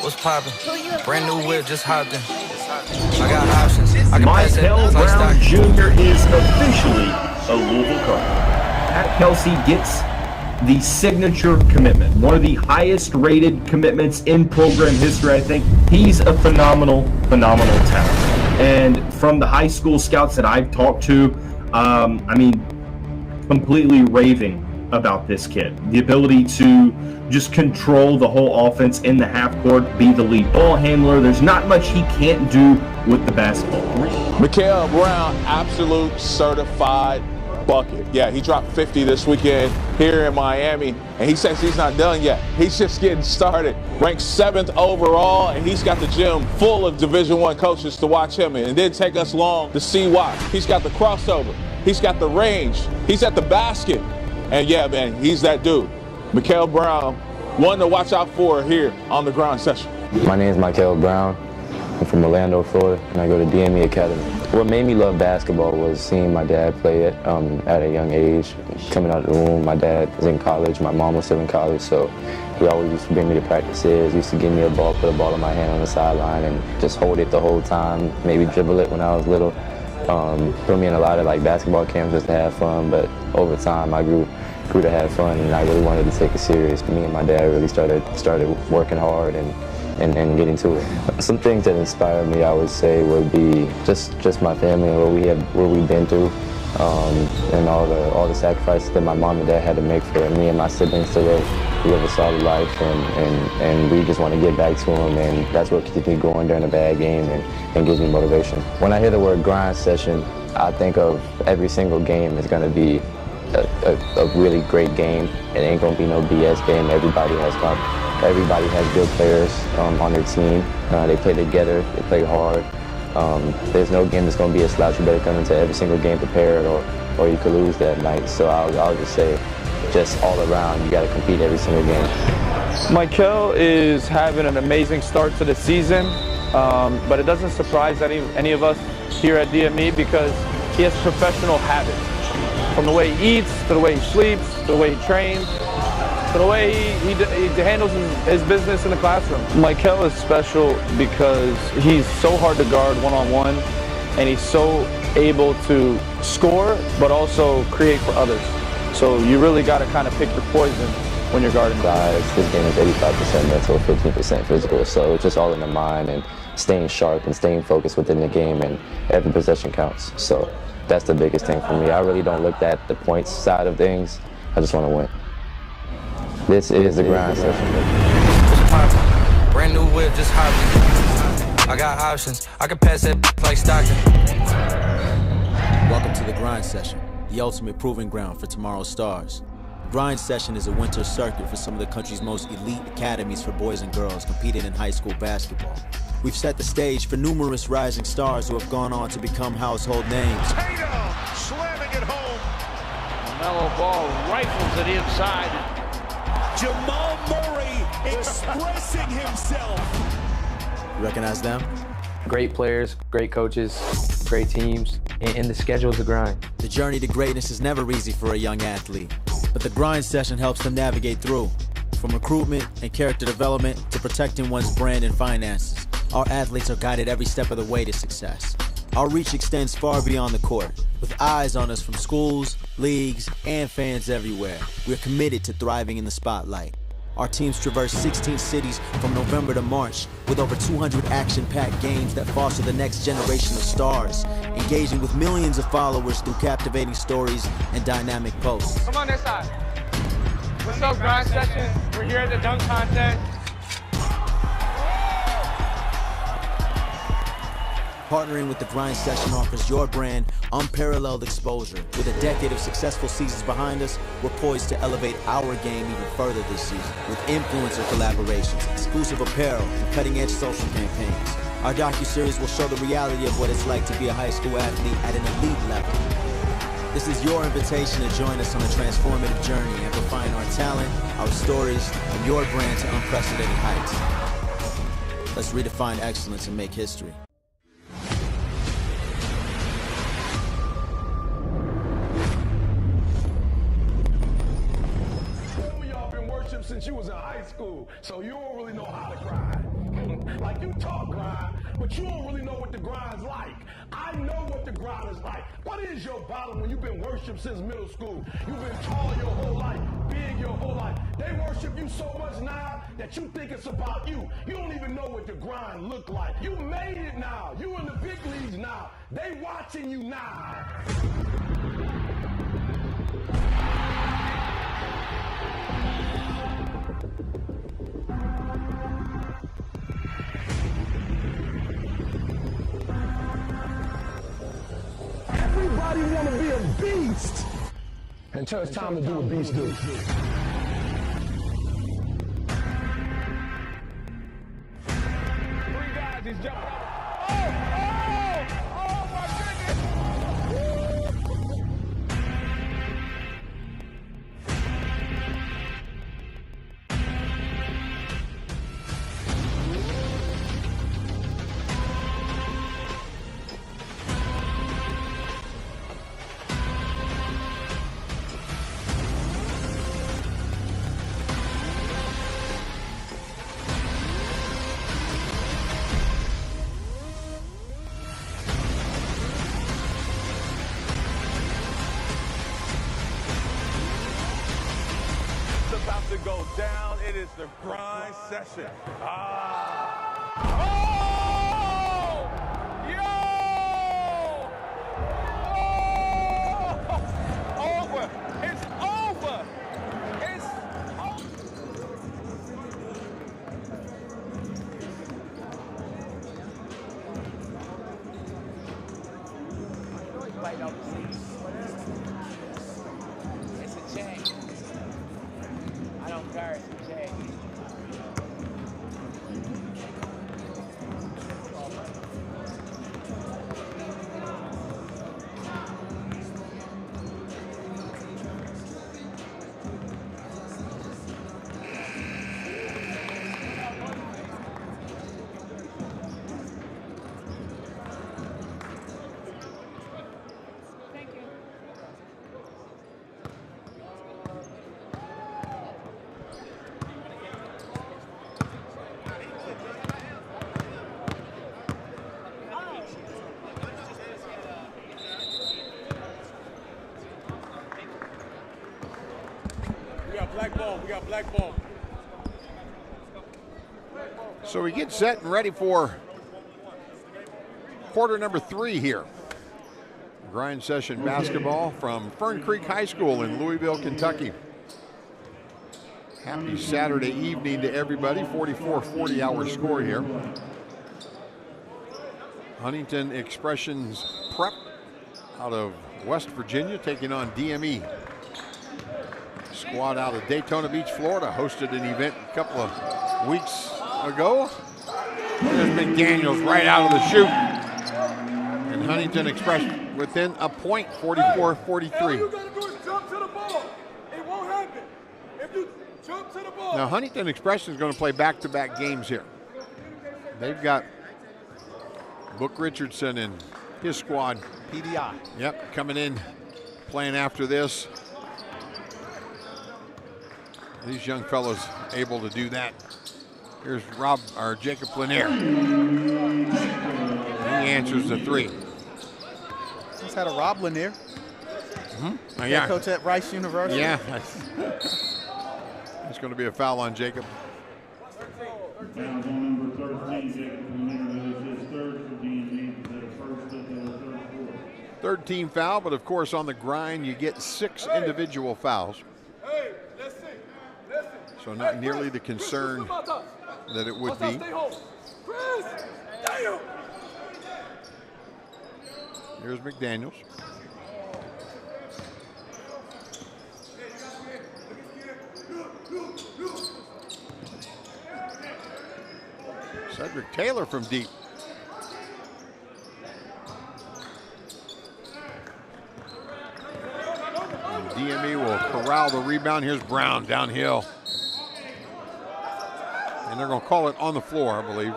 What's poppin'? Brand new whip, just hopped in. I got options. I can pass it. Michael Brown Jr. is officially a Louisville Cardinal. Pat Kelsey gets the signature commitment, one of the highest rated commitments in program history, I think. He's a phenomenal talent. And from the high school scouts that I've talked to, completely raving about this kid. The ability to just control the whole offense in the half court, be the lead ball handler. There's not much he can't do with the basketball. Mikael Brown, absolute certified bucket. Yeah, he dropped 50 this weekend here in Miami, and he says he's not done yet. He's just getting started. Ranked 7th overall, and he's got the gym full of Division I coaches to watch him, and it didn't take us long to see why. He's got the crossover. He's got the range. He's at the basket. And yeah, man, he's that dude. Mikael Brown, one to watch out for here on the grind session. My name is Mikael Brown. I'm from Orlando, Florida, and I go to DME Academy. What made me love basketball was seeing my dad play it at a young age. Coming out of the womb, my dad was in college, my mom was still in college, so he always used to bring me to practices, used to give me a ball, put a ball in my hand on the sideline, and just hold it the whole time, maybe dribble it when I was little. Put me in a lot of basketball camps just to have fun, but over time I grew to have fun, and I really wanted to take it serious. Me and my dad really started working hard and and getting to it. Some things that inspire me, I would say, would be just my family and what we've been through, and all the sacrifices that my mom and dad had to make for me and my siblings to live a solid life, and we just want to get back to them, and that's what keeps me going during a bad game and gives me motivation. When I hear the word grind session, I think of every single game is going to be a really great game. It ain't going to be no BS game. Everybody has good players on their team. They play together, they play hard. There's no game that's going to be a slouch. You better come into every single game prepared, or you could lose that night. So I'll just say, just all around, you got to compete every single game. Michael is having an amazing start to the season, but it doesn't surprise any of us here at DME because he has professional habits. From the way he eats, to the way he sleeps, to the way he trains, to the way he handles his business in the classroom. Michael is special because he's so hard to guard one-on-one, and he's so able to score, but also create for others. So you really got to kind of pick your poison when you're guarding. Guys, this game is 85% mental, 15% physical, so it's just all in the mind and staying sharp and staying focused within the game, and every possession counts. So that's the biggest thing for me. I really don't look at the points side of things. I just want to win. This is the grind session. Brand new whip, just hopping. I got options. I can pass that like Stockton. Welcome to the grind session, the ultimate proving ground for tomorrow's stars. Grind Session is a winter circuit for some of the country's most elite academies for boys and girls competing in high school basketball. We've set the stage for numerous rising stars who have gone on to become household names. Tatum slamming it home. Mellow ball rifles it inside. Jamal Murray expressing himself. You recognize them? Great players, great coaches, great teams, and the schedule's a grind. The journey to greatness is never easy for a young athlete, but the Grind Session helps them navigate through. From recruitment and character development to protecting one's brand and finances, our athletes are guided every step of the way to success. Our reach extends far beyond the court. With eyes on us from schools, leagues, and fans everywhere, we're committed to thriving in the spotlight. Our teams traverse 16 cities from November to March with over 200 action-packed games that foster the next generation of stars, engaging with millions of followers through captivating stories and dynamic posts. Come on this side. What's up, Grind Session? We're here at the dunk contest. Partnering with the Grind Session offers your brand unparalleled exposure. With a decade of successful seasons behind us, we're poised to elevate our game even further this season with influencer collaborations, exclusive apparel, and cutting-edge social campaigns. Our docuseries will show the reality of what it's like to be a high school athlete at an elite level. This is your invitation to join us on a transformative journey, amplifying our talent, our stories, and your brand to unprecedented heights. Let's redefine excellence and make history. Since you was in high school, so you don't really know how to grind. Like you talk grind, but you don't really know what the grind's like. I know what the grind is like. What is your bottom when you've been worshipped since middle school? You've been tall your whole life, big your whole life. They worship you so much now that you think it's about you. You don't even know what the grind look like. You made it now. You in the big leagues now. They watching you now. Everybody want to be a beast until it's time to do what beasts do. Three guys, he's jumping up. Oh my goodness. About to go down. It is the Grind Session. We got black ball. We got black ball. So we get set and ready for quarter number 3 here. Grind session basketball from Fern Creek High School in Louisville, Kentucky. Happy Saturday evening to everybody. 44-40 hour score here. Huntington Expressions Prep out of West Virginia taking on DME. Squad out of Daytona Beach, Florida, hosted an event a couple of weeks ago. There's McDaniels right out of the chute. And Huntington Express within a point, 44-43. All you gotta do is jump to the ball. It won't happen. If you jump to the ball. Now Huntington Expression is going to play back-to-back games here. They've got Book Richardson and his squad. PDI. Yep, coming in, playing after this. These young fellows able to do that. Here's Jacob Lanier. He answers the 3. He's had a Rob Lanier. Yeah. Coach at Rice University. Yeah. It's going to be a foul on Jacob. Third team foul, but of course on the grind you get 6 individual fouls. So not nearly the concern that it would be. Here's McDaniels. Cedric Taylor from deep. And DME will corral the rebound. Here's Brown downhill. And they're going to call it on the floor, I believe.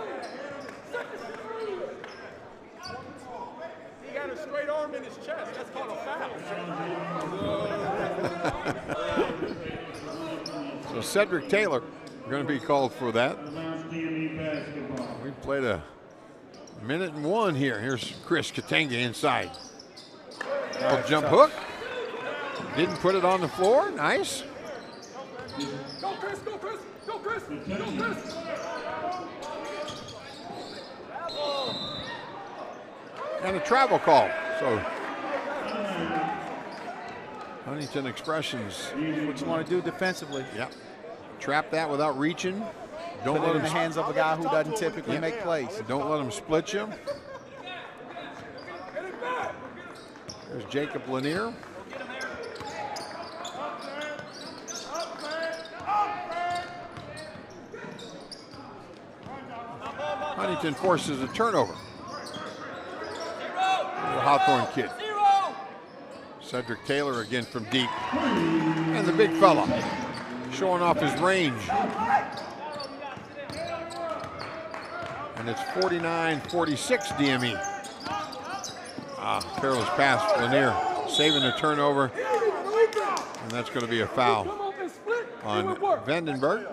He got a straight arm in his chest. That's called a foul. So Cedric Taylor going to be called for that. We played a minute and 1 here. Here's Chris Katanga inside. Jump hook. Didn't put it on the floor. Nice. Go, Chris. Go, Chris. Go, Chris. Go, Chris. And a travel call. So Huntington Expressions. What you want to do defensively. Yep. Trap that without reaching. Don't Put let it in him the hands of a guy who doesn't typically make plays. Don't let him split you. There's Jacob Lanier. Huntington forces a turnover. The Hawthorne kid. Cedric Taylor again from deep. And the big fella showing off his range. And it's 49-46 DME. Careless pass, Lanier saving the turnover. And that's going to be a foul on Vandenberg.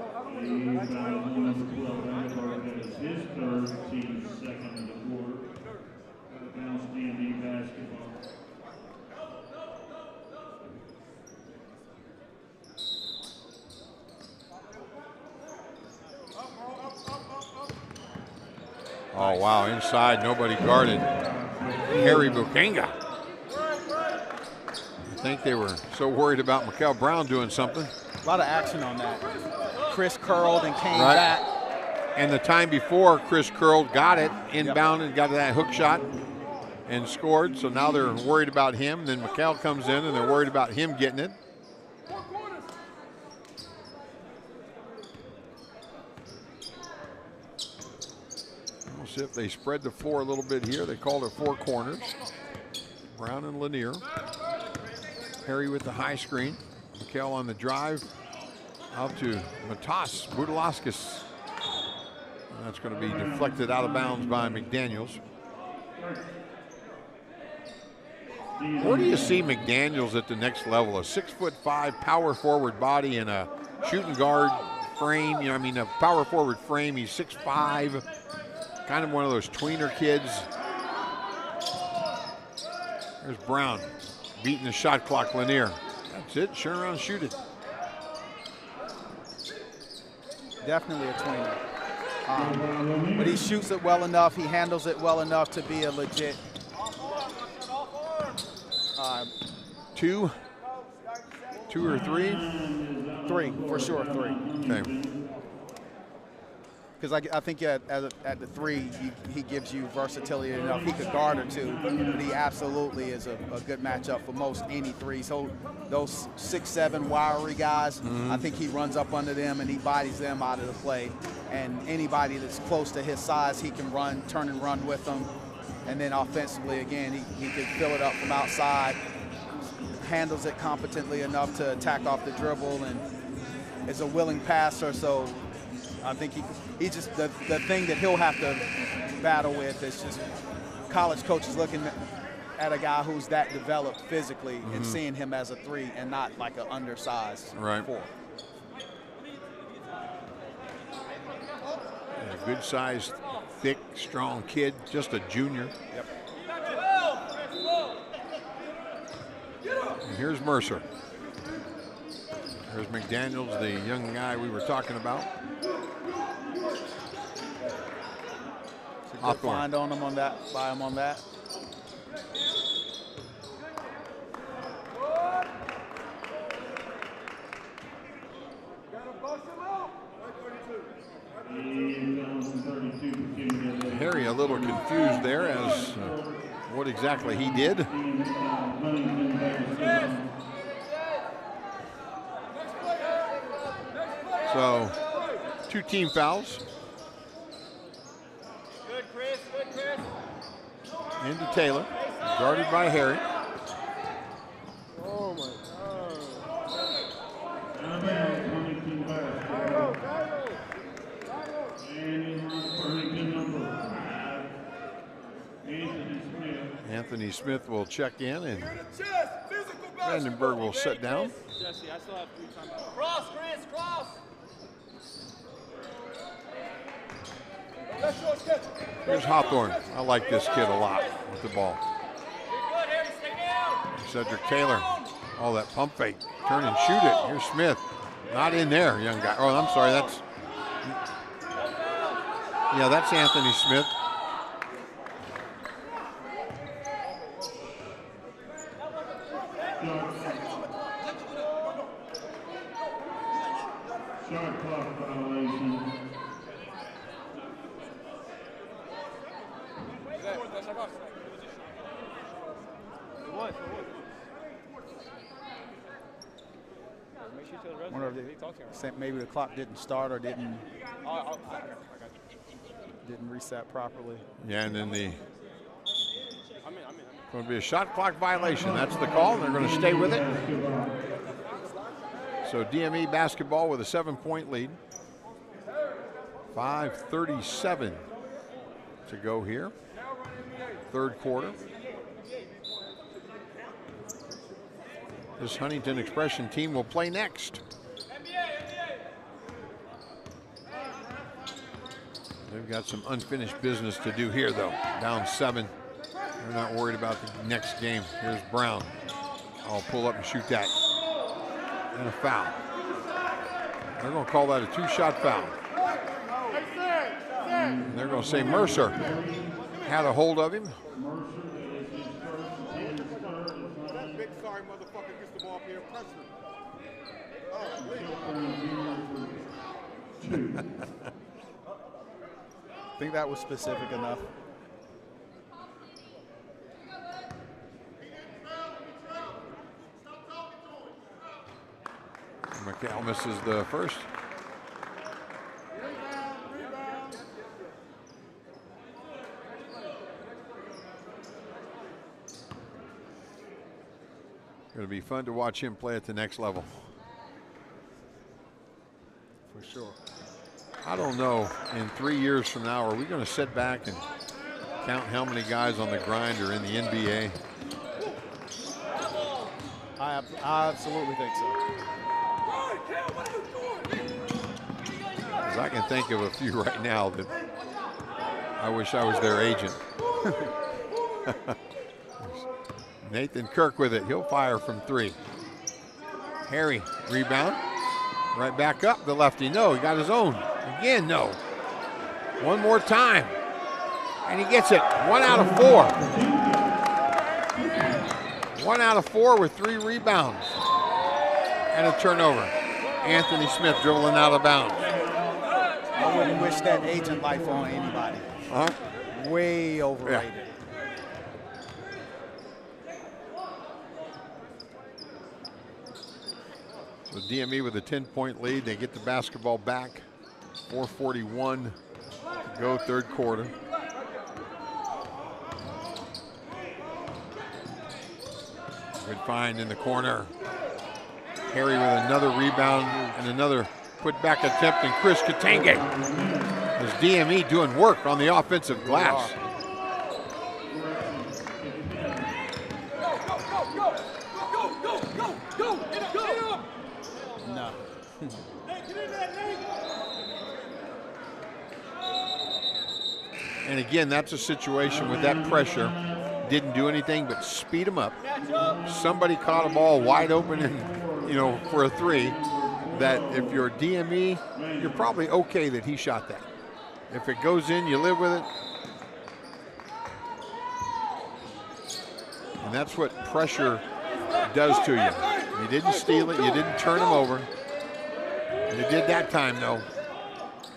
Oh, wow, inside, nobody guarded. Harry Bukanga. I think they were so worried about Mikel Brown doing something. A lot of action on that. Chris curled and came back. And the time before, Chris curled, got it, inbound, and got that hook shot and scored. So now they're worried about him. Then Mikel comes in, and they're worried about him getting it. We'll see if they spread the floor a little bit here. They called it 4 corners. Brown and Lanier. Harry with the high screen. Mikel on the drive. Out to Matas Budalaskis. And that's going to be deflected out of bounds by McDaniels. Where do you see McDaniels at the next level? A 6'5" power forward body and a shooting guard frame. A power forward frame. He's 6'5", kind of one of those tweener kids. There's Brown beating the shot clock. Lanier. That's it. Turn around, shoot it. Definitely a tweener. But he shoots it well enough. He handles it well enough to be a legit. Two or three? Three, for sure, three. Okay. Because I think at the three, he gives you versatility enough. He could guard or two, but he absolutely is a good matchup for most any three. So those 6'7" wiry guys, I think he runs up under them and he bodies them out of the play. And anybody that's close to his size, he can turn and run with them. And then offensively, again, he can fill it up from outside, handles it competently enough to attack off the dribble, and is a willing passer. So I think he just the thing that he'll have to battle with is just college coaches looking at a guy who's that developed physically and seeing him as a three and not like an undersized four. A good-sized, thick, strong kid, just a junior. Yep. And here's Mercer. There's McDaniels, the young guy we were talking about. Good find on him on that, by him on that. Harry a little confused there as what exactly he did. So 2 team fouls. Good, Chris. Good, Chris. Into Taylor, guarded by Harry. Oh my Anthony Smith will check in and Vandenberg will sit down. Jesse, I still have 3 timeouts. Cross, Chris, cross. Here's Hawthorne. I like this kid a lot with the ball. Cedric Taylor. Oh, that pump fake. Turn and shoot it. Here's Smith. Not in there, young guy. Oh, I'm sorry. That's Anthony Smith. Shot clock violation. Wonder if maybe the clock didn't start or didn't reset properly. Yeah, and then going to be a shot clock violation. That's the call, and they're going to stay with it. So DME basketball with a 7-point lead. 5:37 to go here. Third quarter. This Huntington Expression team will play next. They've got some unfinished business to do here, though. Down 7. They're not worried about the next game. Here's Brown. I'll pull up and shoot that. And a foul. They're going to call that a 2-shot foul. And they're going to say Mercer had a hold of him. That big sorry motherfucker gets the ball up here and pressure. I think that was specific enough. McHale misses the first. Going to be fun to watch him play at the next level. For sure. I don't know, in 3 years from now, are we going to sit back and count how many guys on the grind are in the NBA? I absolutely think so. Because I can think of a few right now that I wish I was their agent. Nathan Kirk with it. He'll fire from 3. Harry, rebound. Right back up, the lefty. No, he got his own. Again, no. One more time. And he gets it. 1 out of 4. 1 out of 4 with 3 rebounds. And a turnover. Anthony Smith dribbling out of bounds. I wouldn't wish that agent life on anybody. Way overrated. Yeah. So DME with a 10-point lead. They get the basketball back. 4:41 to go, third quarter. Good find in the corner. Harry with another rebound and another put-back attempt, and Chris Katenge. Is DME doing work on the offensive glass. No. And again, that's a situation with that pressure. Didn't do anything but speed him up. Somebody caught a ball wide open and, for a 3. That if you're DME, you're probably okay that he shot that. If it goes in, you live with it. And that's what pressure does to you. You didn't steal it, you didn't turn him over. You did that time, though.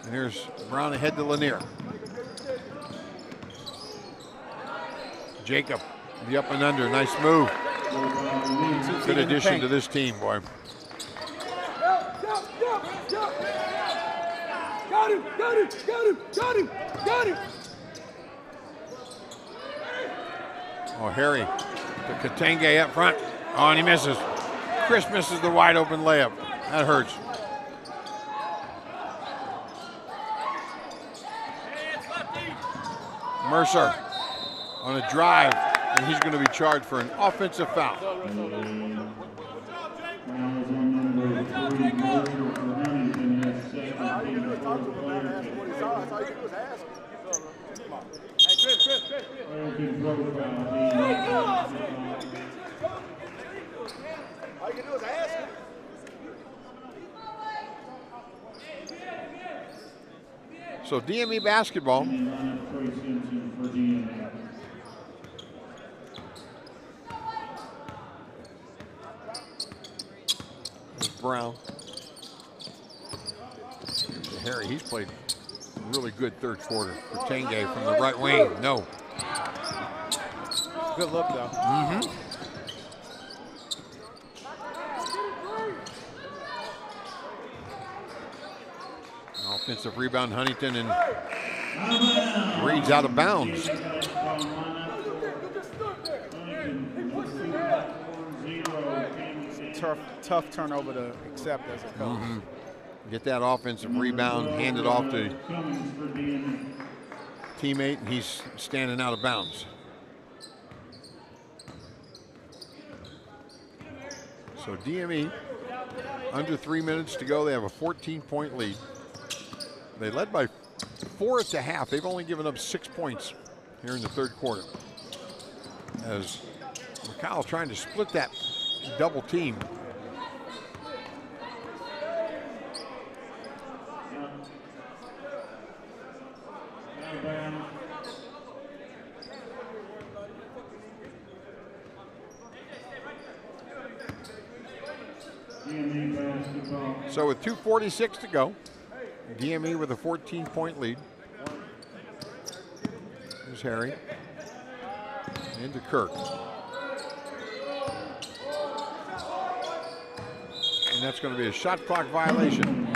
And here's Brown ahead to Lanier. Jacob, the up and under, nice move. Good addition to this team, boy. Got him! Oh, Harry to Katenge up front. Oh, and he misses. Chris misses the wide open layup. That hurts. Mercer on a drive, and he's going to be charged for an offensive foul. So DME basketball. Brown. Harry, he's played really good third quarter. Katenge from the right wing, no. Good look, though. Offensive rebound, Huntington, and Reed's out of bounds. Tough turnover to accept as a coach. Get that offensive rebound, hand it off to teammate, and he's standing out of bounds. So DME, under 3 minutes to go. They have a 14-point lead. They led by 4 at the half. They've only given up 6 points here in the third quarter. As McCall trying to split that double team. So with 2:46 to go, DME with a 14-point lead. Here's Harry. Into Kirk. And that's going to be a shot clock violation.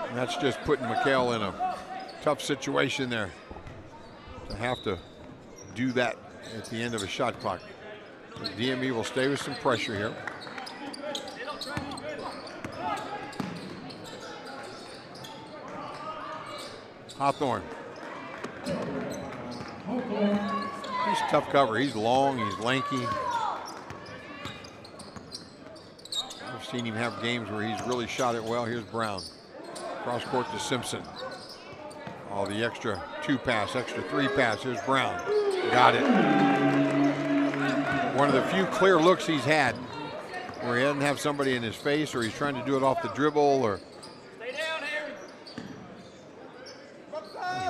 And that's just putting McHale in a tough situation there to have to do that at the end of a shot clock. The DME will stay with some pressure here. Hawthorne. He's tough cover. He's long, he's lanky. I've seen him have games where he's really shot it well. Here's Brown. Cross court to Simpson. Oh, the extra 2 pass, extra 3 pass. Here's Brown. Got it. One of the few clear looks he's had. where he doesn't have somebody in his face, or he's trying to do it off the dribble, or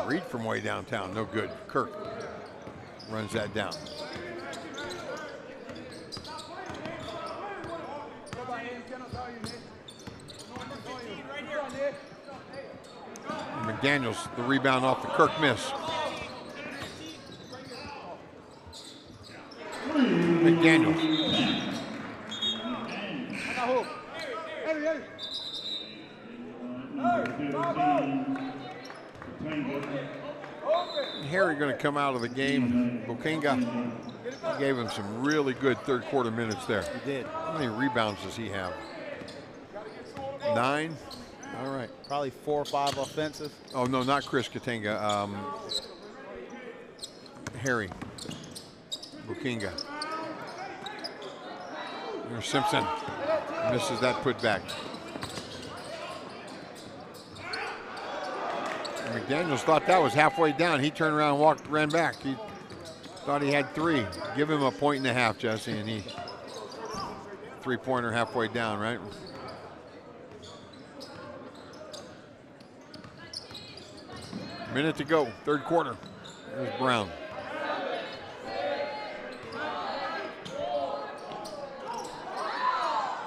read from way downtown, no good. Kirk runs that down. McDaniels, the rebound off the Kirk miss. McDaniels. Harry going to come out of the game. Bukinga gave him some really good third quarter minutes there. He did. How many rebounds does he have? 9? All right. Probably 4 or 5 offensive. Oh, no, not Chris Katenga. Harry Bukinga. There's Simpson. Misses that putback. McDaniels thought that was halfway down. He turned around and ran back. He thought he had 3. Give him a point and a half, Jesse, and he 3-pointer halfway down, right? Minute to go, third quarter. There's Brown.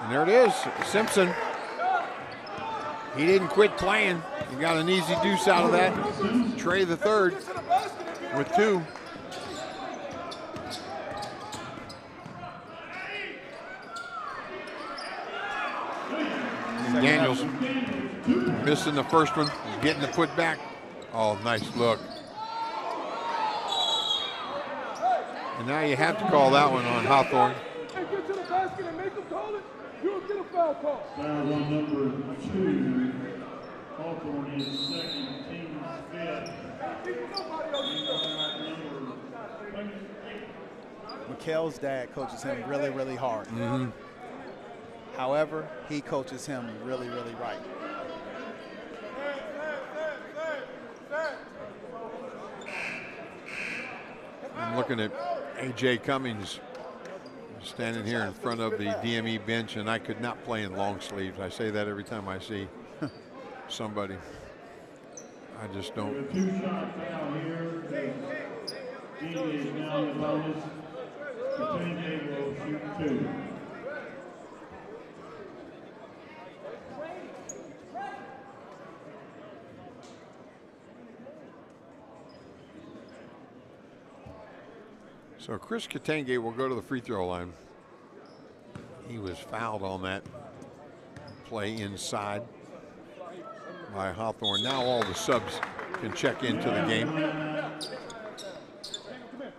And there it is, Simpson. He didn't quit playing. He got an easy deuce out of that. Trey the third with 2. Daniels missing the first one, getting the putback. Oh, nice look. And now you have to call that one on Hawthorne. Hey, get to the basket and make them call it. You'll get a foul call. Foul on number 2. Hawthorne is second, team's 5th. Mikel's dad coaches him really, really hard. Mm-hmm. However, he coaches him really, really right. I'm looking at A.J. Cummings standing here in front of the DME bench, and I could not play in long sleeves. I say that every time I see somebody. I just don't. 2-shot foul here. He is now the bonus. Katenge will shoot 2. So Chris Katenge will go to the free throw line. He was fouled on that play inside by Hawthorne. Now all the subs can check into the game.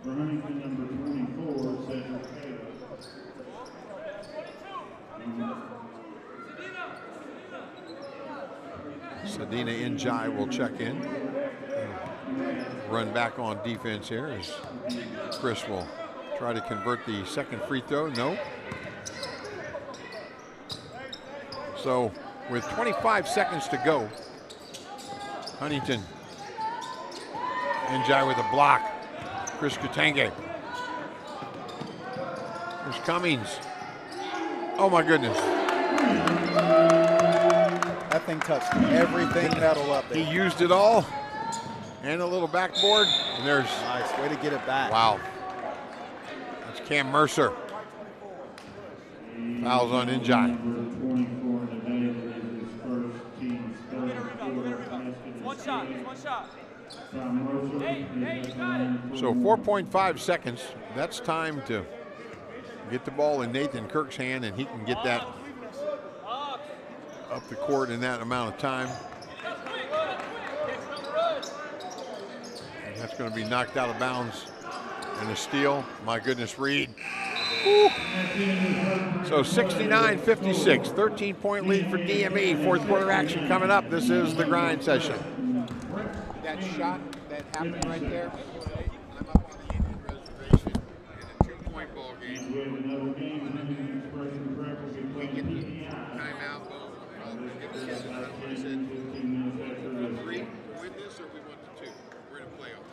For Huntington, number 24, Cedric Sadina Njai will check in. Run back on defense here as Chris will try to convert the second free throw. No. So with 25 seconds to go, Huntington. Njai with a block. Chris Katenge. There's Cummings. Oh my goodness. That thing touched everything metal up there. He used it all. And a little backboard. And there's nice way to get it back. Wow. That's Cam Mercer. Fouls on Njai. One shot. So 4.5 seconds. That's time to get the ball in Nathan Kirk's hand, and he can get that up the court in that amount of time. And that's going to be knocked out of bounds. And a steal. My goodness, Reed. Woo. So 69-56, 13-point lead for DME. Fourth quarter action coming up. This is the grind session. That shot that happened right there, I'm up on the Indian reservation in a 2-point ball game. We get the timeout. We'll get the kids around. I said, 3 win this, or we want the 2? We're in a playoffs.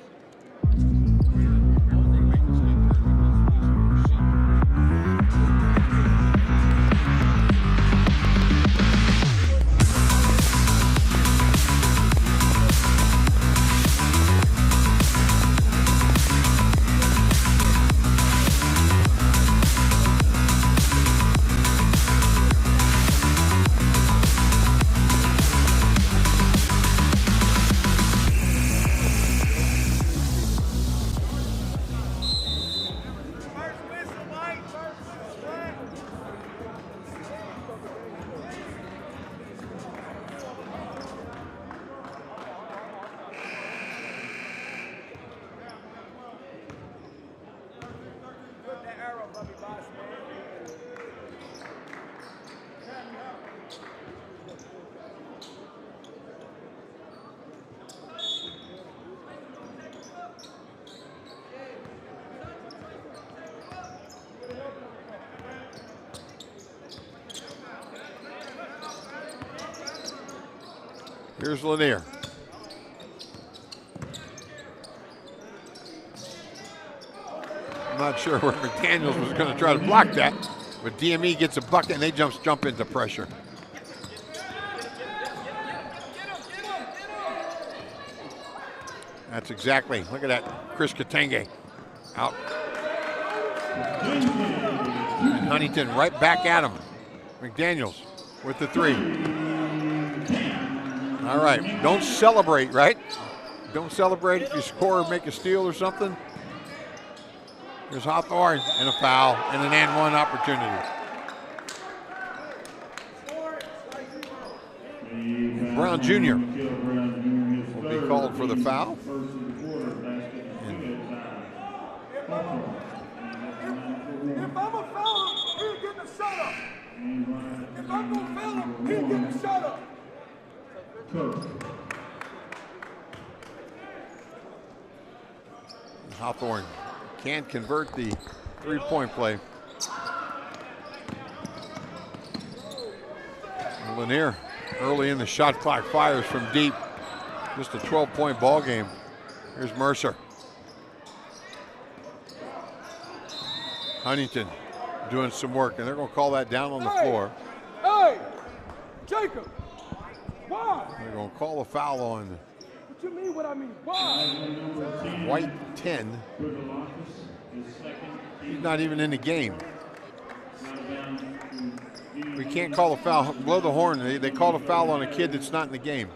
Here's Lanier. I'm not sure where McDaniels was going to try to block that, but DME gets a bucket and they jump into pressure. That's exactly, look at that, Chris Katenge out. And Huntington right back at him. McDaniels with the three. All right, don't celebrate, right? Don't celebrate if you score or make a steal or something. Here's Hawthorne and a foul and an and one opportunity. Brown Jr. will be called for the foul. If I'm a foul, he ain't getting a shot up. If I'm gonna foul him, he ain't getting a shot up. Hawthorne can't convert the three-point play. Lanier early in the shot clock fires from deep. Just a 12-point ball game. Here's Mercer. Huntington doing some work, and they're going to call that down on the floor. Hey, Jacob, why? They're going to call a foul on What you mean what I mean? Why? White 10. He's not even in the game. We can't call a foul. Blow the horn. They called a foul on a kid that's not in the game.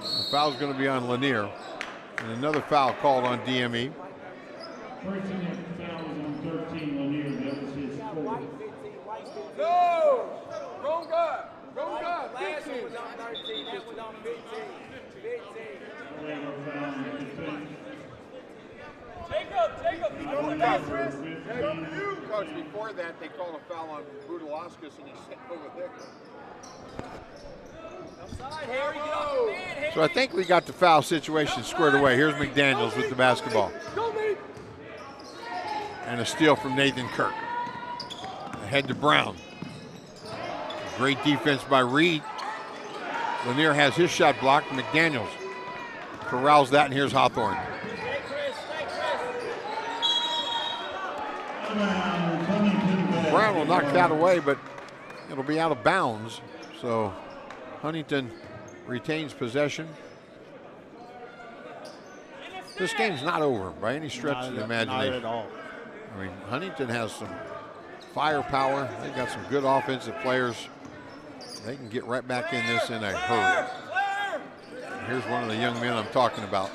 The foul's going to be on Lanier. And another foul called on DME. No! Wrong guy. Wrong guy. Last one was on 13. That was on 15. 15. Jacob, you know what that is? Coach, before that, they called a foul on Budalauskas, and he sent over there. So I think we got the foul situation squared away. Here's McDaniels with the basketball. And a steal from Nathan Kirk. Ahead to Brown. Great defense by Reed. Lanier has his shot blocked. McDaniels corrals that, and here's Hawthorne. Brown will knock that away, but it'll be out of bounds. So Huntington retains possession. This game's not over by any stretch of the imagination. Not at all. I mean, Huntington has some firepower. They've got some good offensive players. They can get right back in this in a hurry. And here's one of the young men I'm talking about.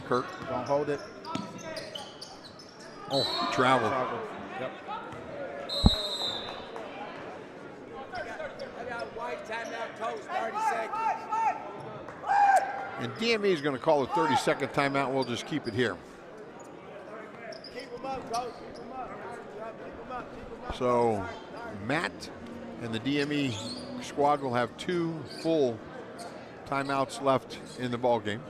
Kirk. Don't hold it. Oh, travel. Yep. And DME is going to call a 30-second timeout. We'll just keep it here. So Matt and the DME squad will have 2 full timeouts left in the ball game.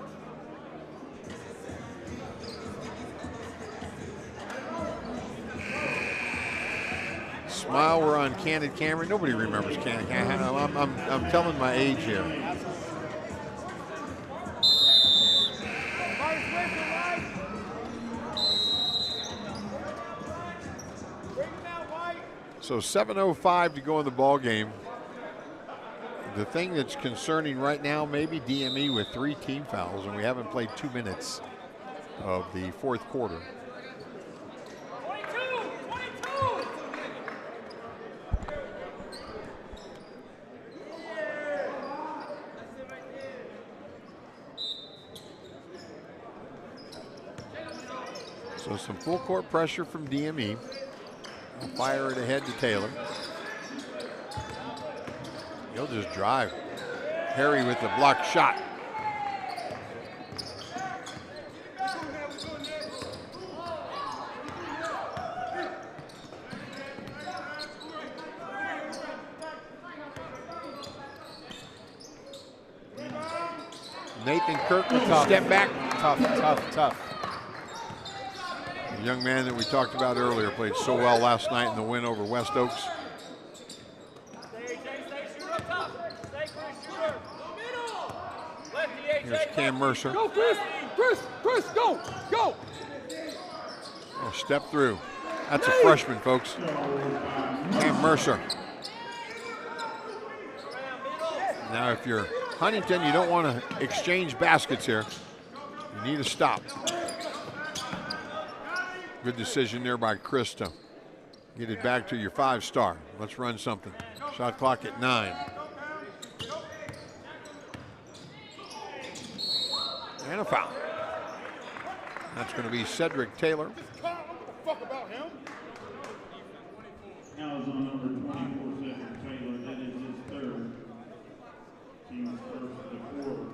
Smile, we're on Candid Camera. Nobody remembers Candid Camera. I'm telling my age here. So 7:05 to go in the ball game. The thing that's concerning right now, maybe DME with 3 team fouls, and we haven't played 2 minutes of the fourth quarter. So some full court pressure from DME. I'll fire it ahead to Taylor. He'll just drive. Harry with the block shot. Nathan Kirk with the step back. Tough. The young man that we talked about earlier played so well last night in the win over West Oaks. Here's Cam Mercer. Go, Chris, go. Oh, step through. That's a freshman, folks. Cam Mercer. Now, if you're Huntington, you don't want to exchange baskets here. You need to stop. Good decision there by Chris to get it back to your 5-star. Let's run something. Shot clock at 9. And a foul. That's going to be Cedric Taylor. Now is on number 24, Cedric Taylor. That is his third. Team's first of the quarter.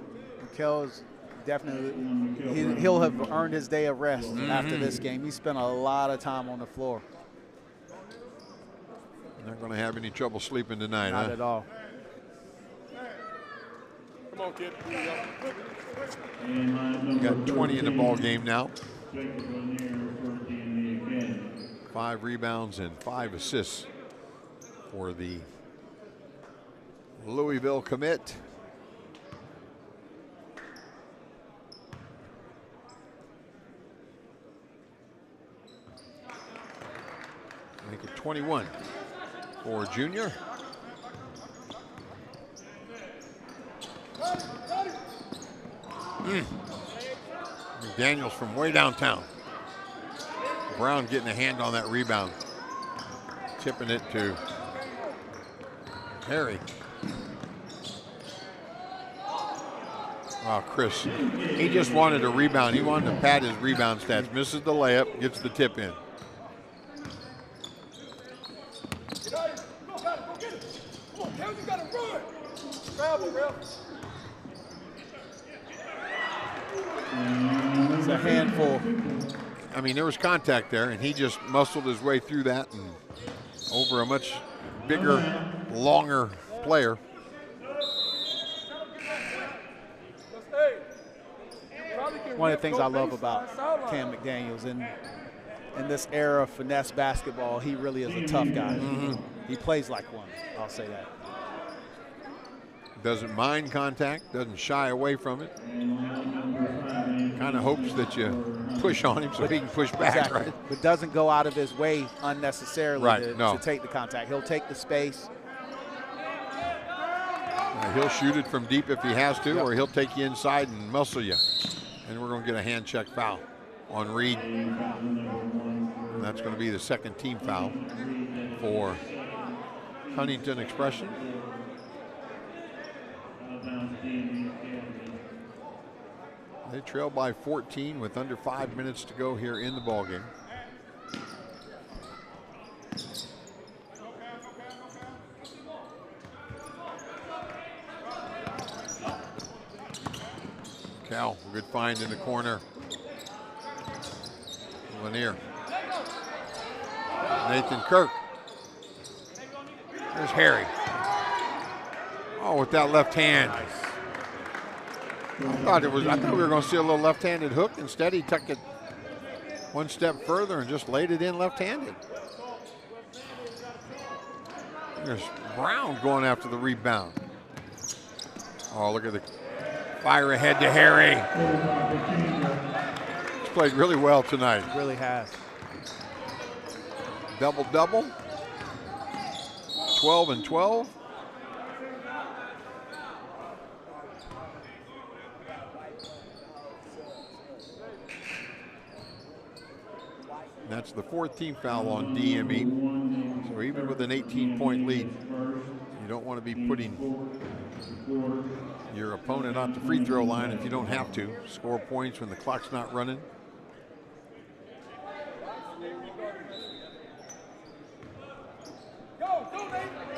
Mikel's definitely, he'll have earned his day of rest after this game. He spent a lot of time on the floor. Not going to have any trouble sleeping tonight, Not at all. Come on, kid. You got 20 in the ball game now. 5 rebounds and 5 assists for the Louisville commit. Make it 21 for junior. McDaniels from way downtown. Brown getting a hand on that rebound. Tipping it to Harry. Wow, Chris, he just wanted a rebound. He wanted to pad his rebound stats. Misses the layup, gets the tip in. It's a handful. I mean, there was contact there, and he just muscled his way through that and over a much bigger, longer player. One of the things I love about Cam McDaniels in this era of finesse basketball, he really is a tough guy. He plays like one, I'll say that. Doesn't mind contact, doesn't shy away from it. Kind of hopes that you push on him so he can push back, exactly. right? But doesn't go out of his way unnecessarily Right, to take the contact. He'll take the space. He'll shoot it from deep if he has to, or he'll take you inside and muscle you. And we're going to get a hand check foul on Reed. And that's going to be the second team foul for Huntington Expression. They trail by 14 with under 5 minutes to go here in the ballgame. Cal, good find in the corner. Lanier. Nathan Kirk. There's Harry. Oh, with that left hand. I thought we were going to see a little left-handed hook. Instead, he took it one step further and just laid it in left-handed. There's Brown going after the rebound. Oh, look at the fire ahead to Harry. He's played really well tonight. He really has. Double-double. 12 and 12. That's the fourth team foul on DME. So even with an 18-point lead, you don't want to be putting your opponent off the free throw line if you don't have to. Score points when the clock's not running.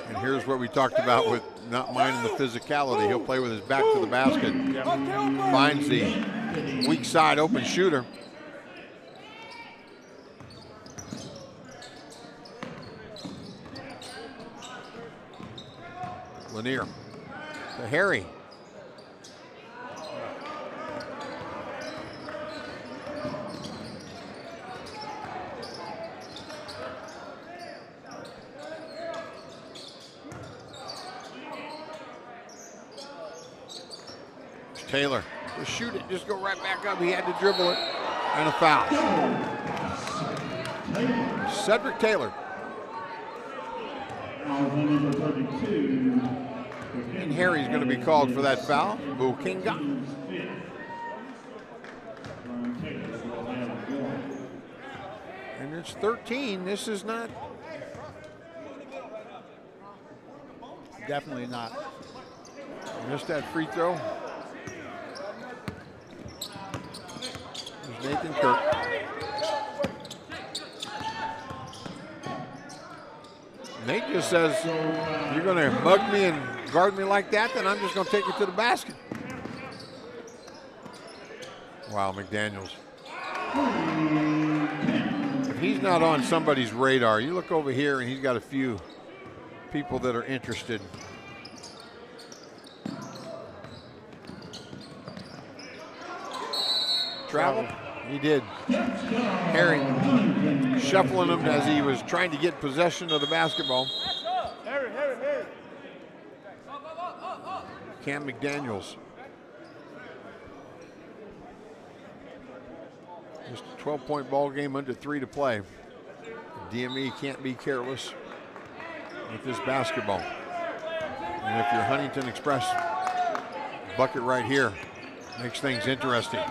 And here's what we talked about with not minding the physicality. He'll play with his back to the basket. Finds the weak side open shooter. Lanier to Harry. Taylor, just shoot it, just go right back up. He had to dribble it, and a foul. Cedric Taylor. And Harry's going to be called for that foul. Bukinga. And it's 13. This is not. Definitely not. Missed that free throw. There's Nathan Kirk. Nate just says, you're going to mug me and guard me like that, then I'm just going to take it to the basket. Wow, McDaniels. If he's not on somebody's radar, you look over here and he's got a few people that are interested. Travel? He did. Harry shuffling him as he was trying to get possession of the basketball. Cam McDaniels. Just a 12-point ball game, under 3 to play. DME can't be careless with this basketball. And if you're Huntington Express, bucket right here makes things interesting.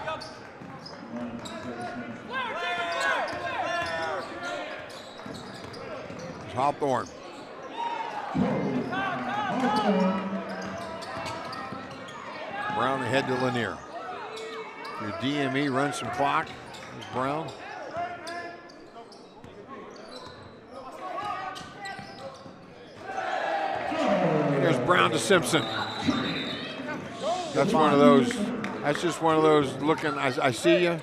There's Hawthorne. Brown ahead to Lanier. Your DME runs some clock. There's Brown. And there's Brown to Simpson. That's one of those. That's just one of those looking. I see you.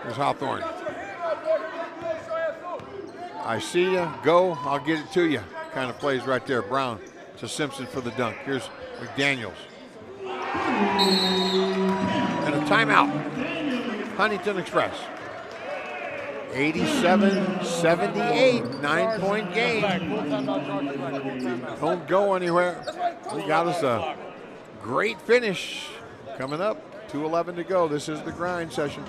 There's Hawthorne. I see you. Go. I'll get it to you. Kind of plays right there. Brown to Simpson for the dunk. Here's McDaniels. And a timeout. Huntington Express. 87-78, 9-point game. Don't go anywhere. We got us a great finish coming up. 2:11 to go. This is the grind session.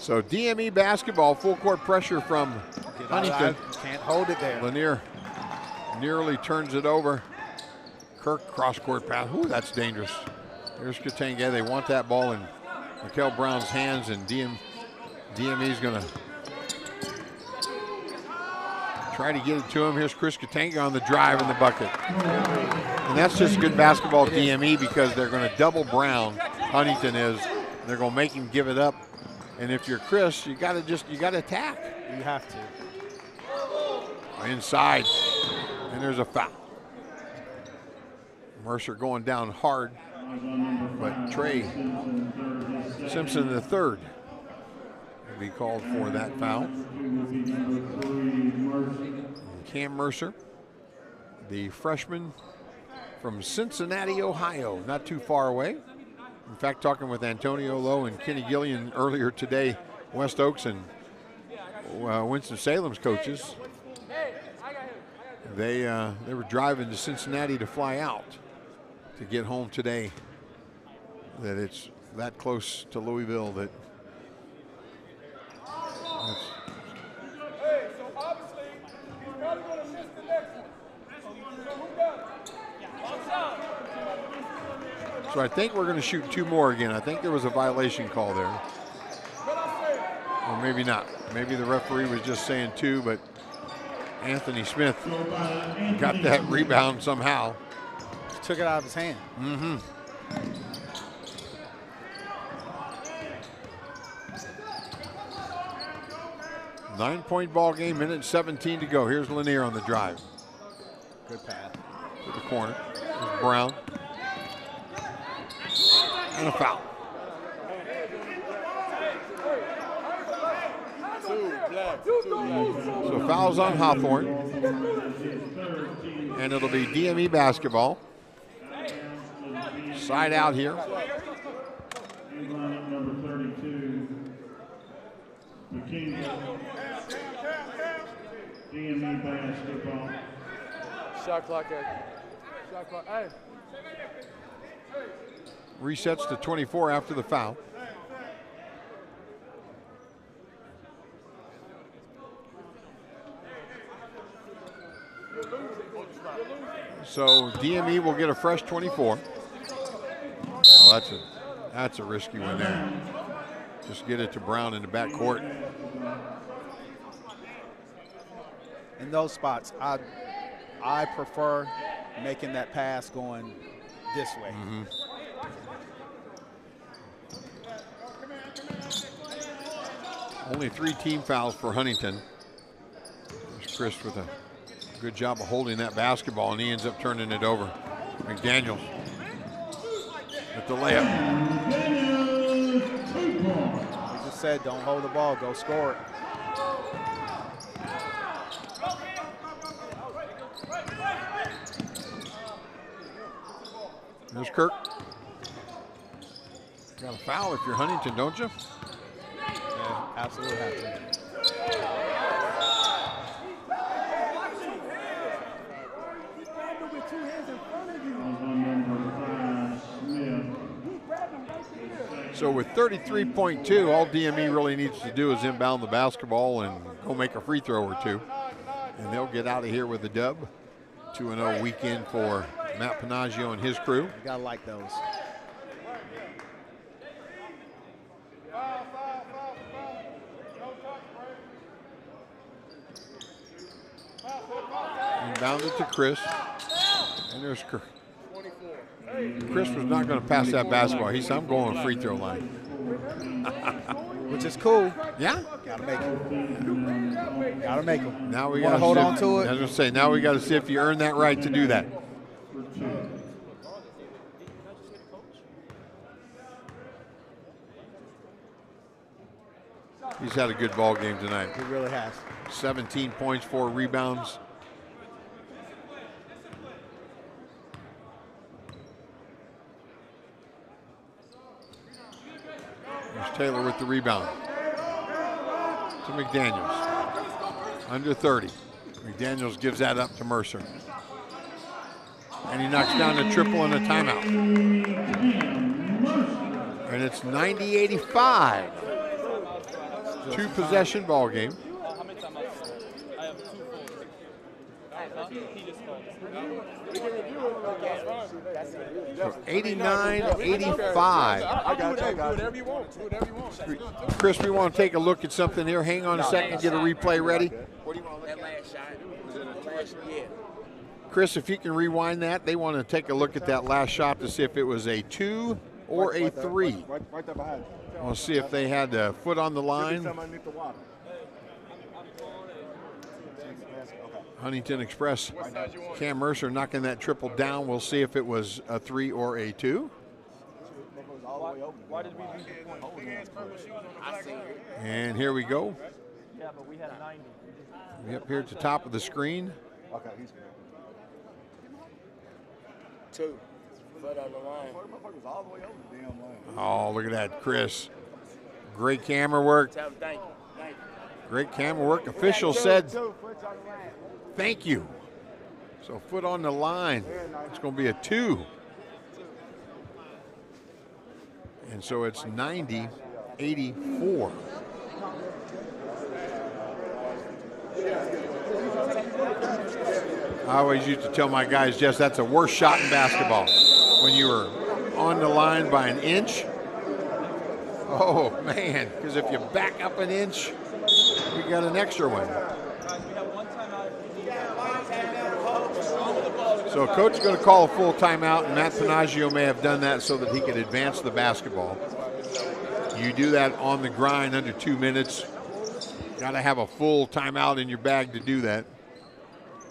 So DME basketball, full court pressure from Huntington. Can't hold it there. Lanier nearly turns it over. Kirk cross court pass. Ooh, that's dangerous. There's Katanga. They want that ball in Mikel Brown's hands, and DME's going to try to get it to him. Here's Chris Katanga on the drive and the bucket. And that's just good basketball DME because they're going to double Brown. Huntington is. They're going to make him give it up. And if you're Chris, you got to attack. You have to. Inside, and there's a foul. Mercer going down hard, but Trey Simpson the third will be called for that foul. Cam Mercer, the freshman from Cincinnati, Ohio, not too far away. In fact, talking with Antonio Lowe and Kenny Gillian earlier today, West Oaks and Winston-Salem's coaches, they were driving to Cincinnati to fly out to get home today. That it's that close to Louisville that Hey, so obviously he's probably going to miss the next one. So who got it? So I think we're going to shoot 2 more again. I think there was a violation call there. Or maybe not. Maybe the referee was just saying 2, but Anthony Smith got that rebound somehow. Just took it out of his hand. Mm-hmm. Nine-point ball game, minute 17 to go. Here's Lanier on the drive. Good pass. To the corner. Here's Brown. And a foul. So fouls on Hawthorne. And it'll be DME basketball. Side out here. Number 32. DME basketball. Shot clock. Hey. Resets to 24 after the foul. So DME will get a fresh 24. Oh, that's a risky one there. Just get it to Brown in the backcourt. In those spots, I prefer making that pass going this way. Mm-hmm. Only 3 team fouls for Huntington. There's Chris with a good job of holding that basketball, and he ends up turning it over. McDaniels with the layup. He just said, don't hold the ball, go score it. There's Kirk. Got a foul if you're Huntington, don't you? Yeah, absolutely have to. So with 33.2, all DME really needs to do is inbound the basketball and go make a free throw or 2. And they'll get out of here with a dub. 2-0 weekend for Matt Panaggio and his crew. You gotta like those. Inbounded to Chris. And there's Chris. Chris was not going to pass that basketball. He said, I'm going free throw line. Which is cool. Yeah. Gotta make it. Gotta make them. Now we got to hold on to it. I was going to say, now we got to see if you earn that right to do that. He's had a good ball game tonight. He really has. 17 points, 4 rebounds. There's Taylor with the rebound. To McDaniels. Under 30. McDaniels gives that up to Mercer. And he knocks down the triple and a timeout. And it's 90-85. 2-possession ball game. So 89-85. Chris, we want to take a look at something here. Hang on a second, get a replay ready. What do you want to look at? That last shot. Was it a last? Yeah. Chris, if you can rewind that, they want to take a look at that last shot to see if it was a 2 or a 3. Right there behind. We'll see if they had a foot on the line. Huntington Express, Cam Mercer knocking that triple down. We'll see if it was a 3 or a 2. And here we go. Yeah, but we had 90. We up here at the top of the screen. Okay, he's good. 2. Foot on the line. All the way over the damn line. Oh, look at that, Chris. Great camera work. Thank you. Great camera work. Official said thank you. So foot on the line. It's going to be a 2. And so it's 90-84. I always used to tell my guys, Jess, that's the worst shot in basketball when you were on the line by an inch. Oh, man, because if you back up an inch, you got an extra one. So coach is going to call a full timeout, and Matt Panaggio may have done that so that he could advance the basketball. You do that on the grind under 2 minutes. Got to have a full timeout in your bag to do that.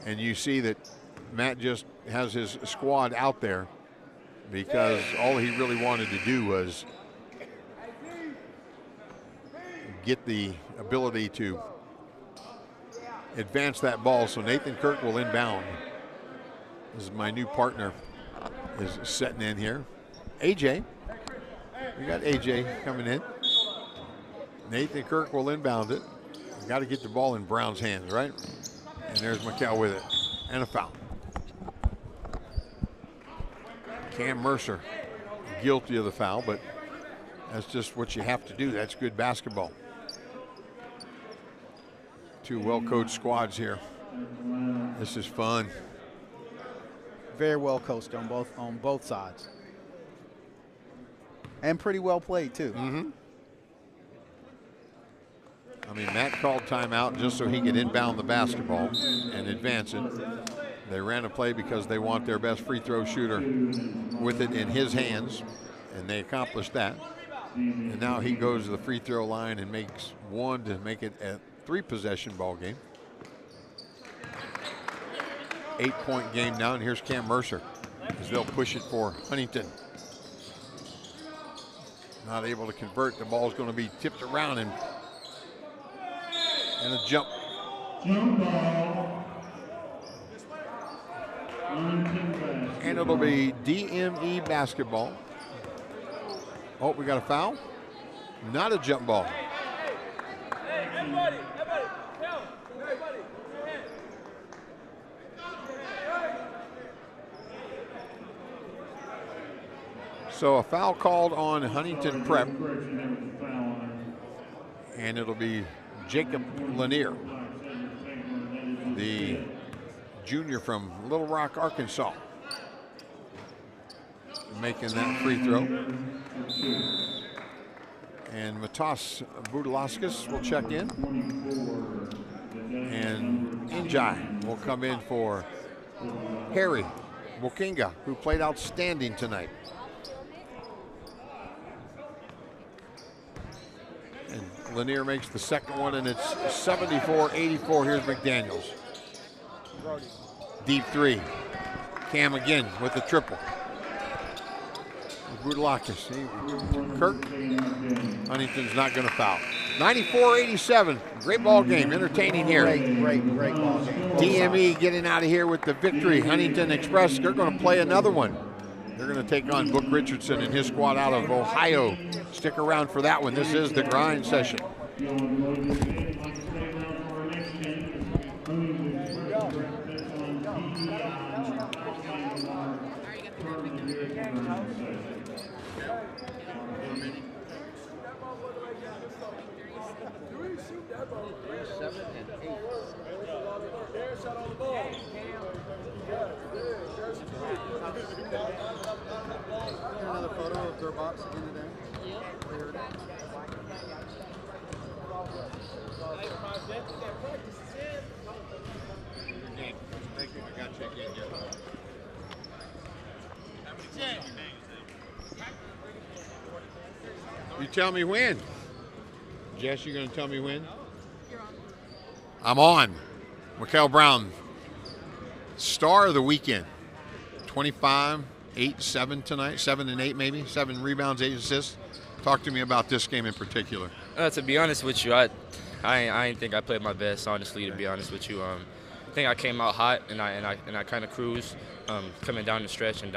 And you see that Matt just has his squad out there because all he really wanted to do was get the ability to advance that ball. So Nathan Kirk will inbound. This is my new partner is setting in here. AJ. We got AJ coming in. Nathan Kirk will inbound it. Got to get the ball in Brown's hands, right? And there's McKell with it. And a foul. Cam Mercer guilty of the foul, but that's just what you have to do. That's good basketball. Two well-coached squads here. This is fun. Very well coached on both sides. And pretty well played, too. Mm-hmm. I mean, Matt called timeout just so he could inbound the basketball and advance it. They ran a play because they want their best free throw shooter with it in his hands, and they accomplished that. And now he goes to the free throw line and makes one to make it a 3-possession ball game. 8-point game now, and here's Cam Mercer as they'll push it for Huntington. Not able to convert. The ball's going to be tipped around and a jump. Jump ball. And it'll be DME basketball. Oh, we got a foul? Not a jump ball. So a foul called on Huntington Prep. And it'll be Jacob Lanier, the junior from Little Rock, Arkansas, making that free throw. And Matas Budalaskis will check in. And Injai will come in for Harry Wokinga, who played outstanding tonight. And Lanier makes the second one, and it's 74-84. Here's McDaniels. Deep three. Cam again with the triple. Budalakis. Kirk. Huntington's not going to foul. 94-87. Great ball game. Entertaining here. Great ball game. DME getting out of here with the victory. Huntington Express, they're going to play another one. They're going to take on Book Richardson and his squad out of Ohio. Stick around for that one. This is the grind session. Another photo of their box again today. Yeah. Thank you. I got check in here. You tell me when. Jess, you going to tell me when? I'm on. McKell Brown, star of the weekend. 25, 8, 7 tonight. 7 and 8 maybe. 7 rebounds, 8 assists. Talk to me about this game in particular. To be honest with you, I didn't think I played my best, honestly, to be honest with you. I think I came out hot and I kind of cruised coming down the stretch. And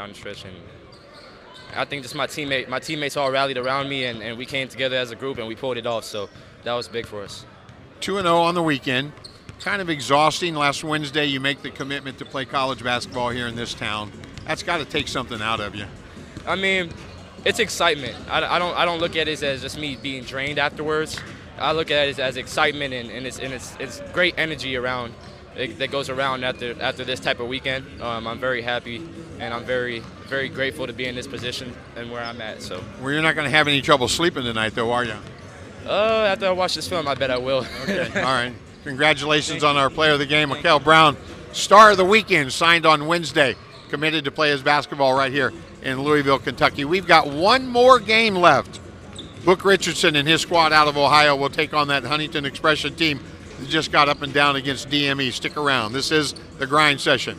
I think just my teammates all rallied around me and we came together as a group and we pulled it off. So that was big for us. 2-0 on the weekend. Kind of exhausting. Last Wednesday, you make the commitment to play college basketball here in this town. That's got to take something out of you. I mean, it's excitement. I don't look at it as just me being drained afterwards. I look at it as excitement and it's great energy around that goes around after this type of weekend. I'm very happy, and I'm very, very grateful to be in this position and where I'm at. So. Well, you're not going to have any trouble sleeping tonight, though, are you? After I watch this film, I bet I will. Okay, all right. Congratulations on our player of the game, Mikel Brown, star of the weekend, signed on Wednesday, committed to play his basketball right here in Louisville, Kentucky. We've got one more game left. Book Richardson and his squad out of Ohio will take on that Huntington Expression team that just got up and down against DME. Stick around. This is the Grind Session.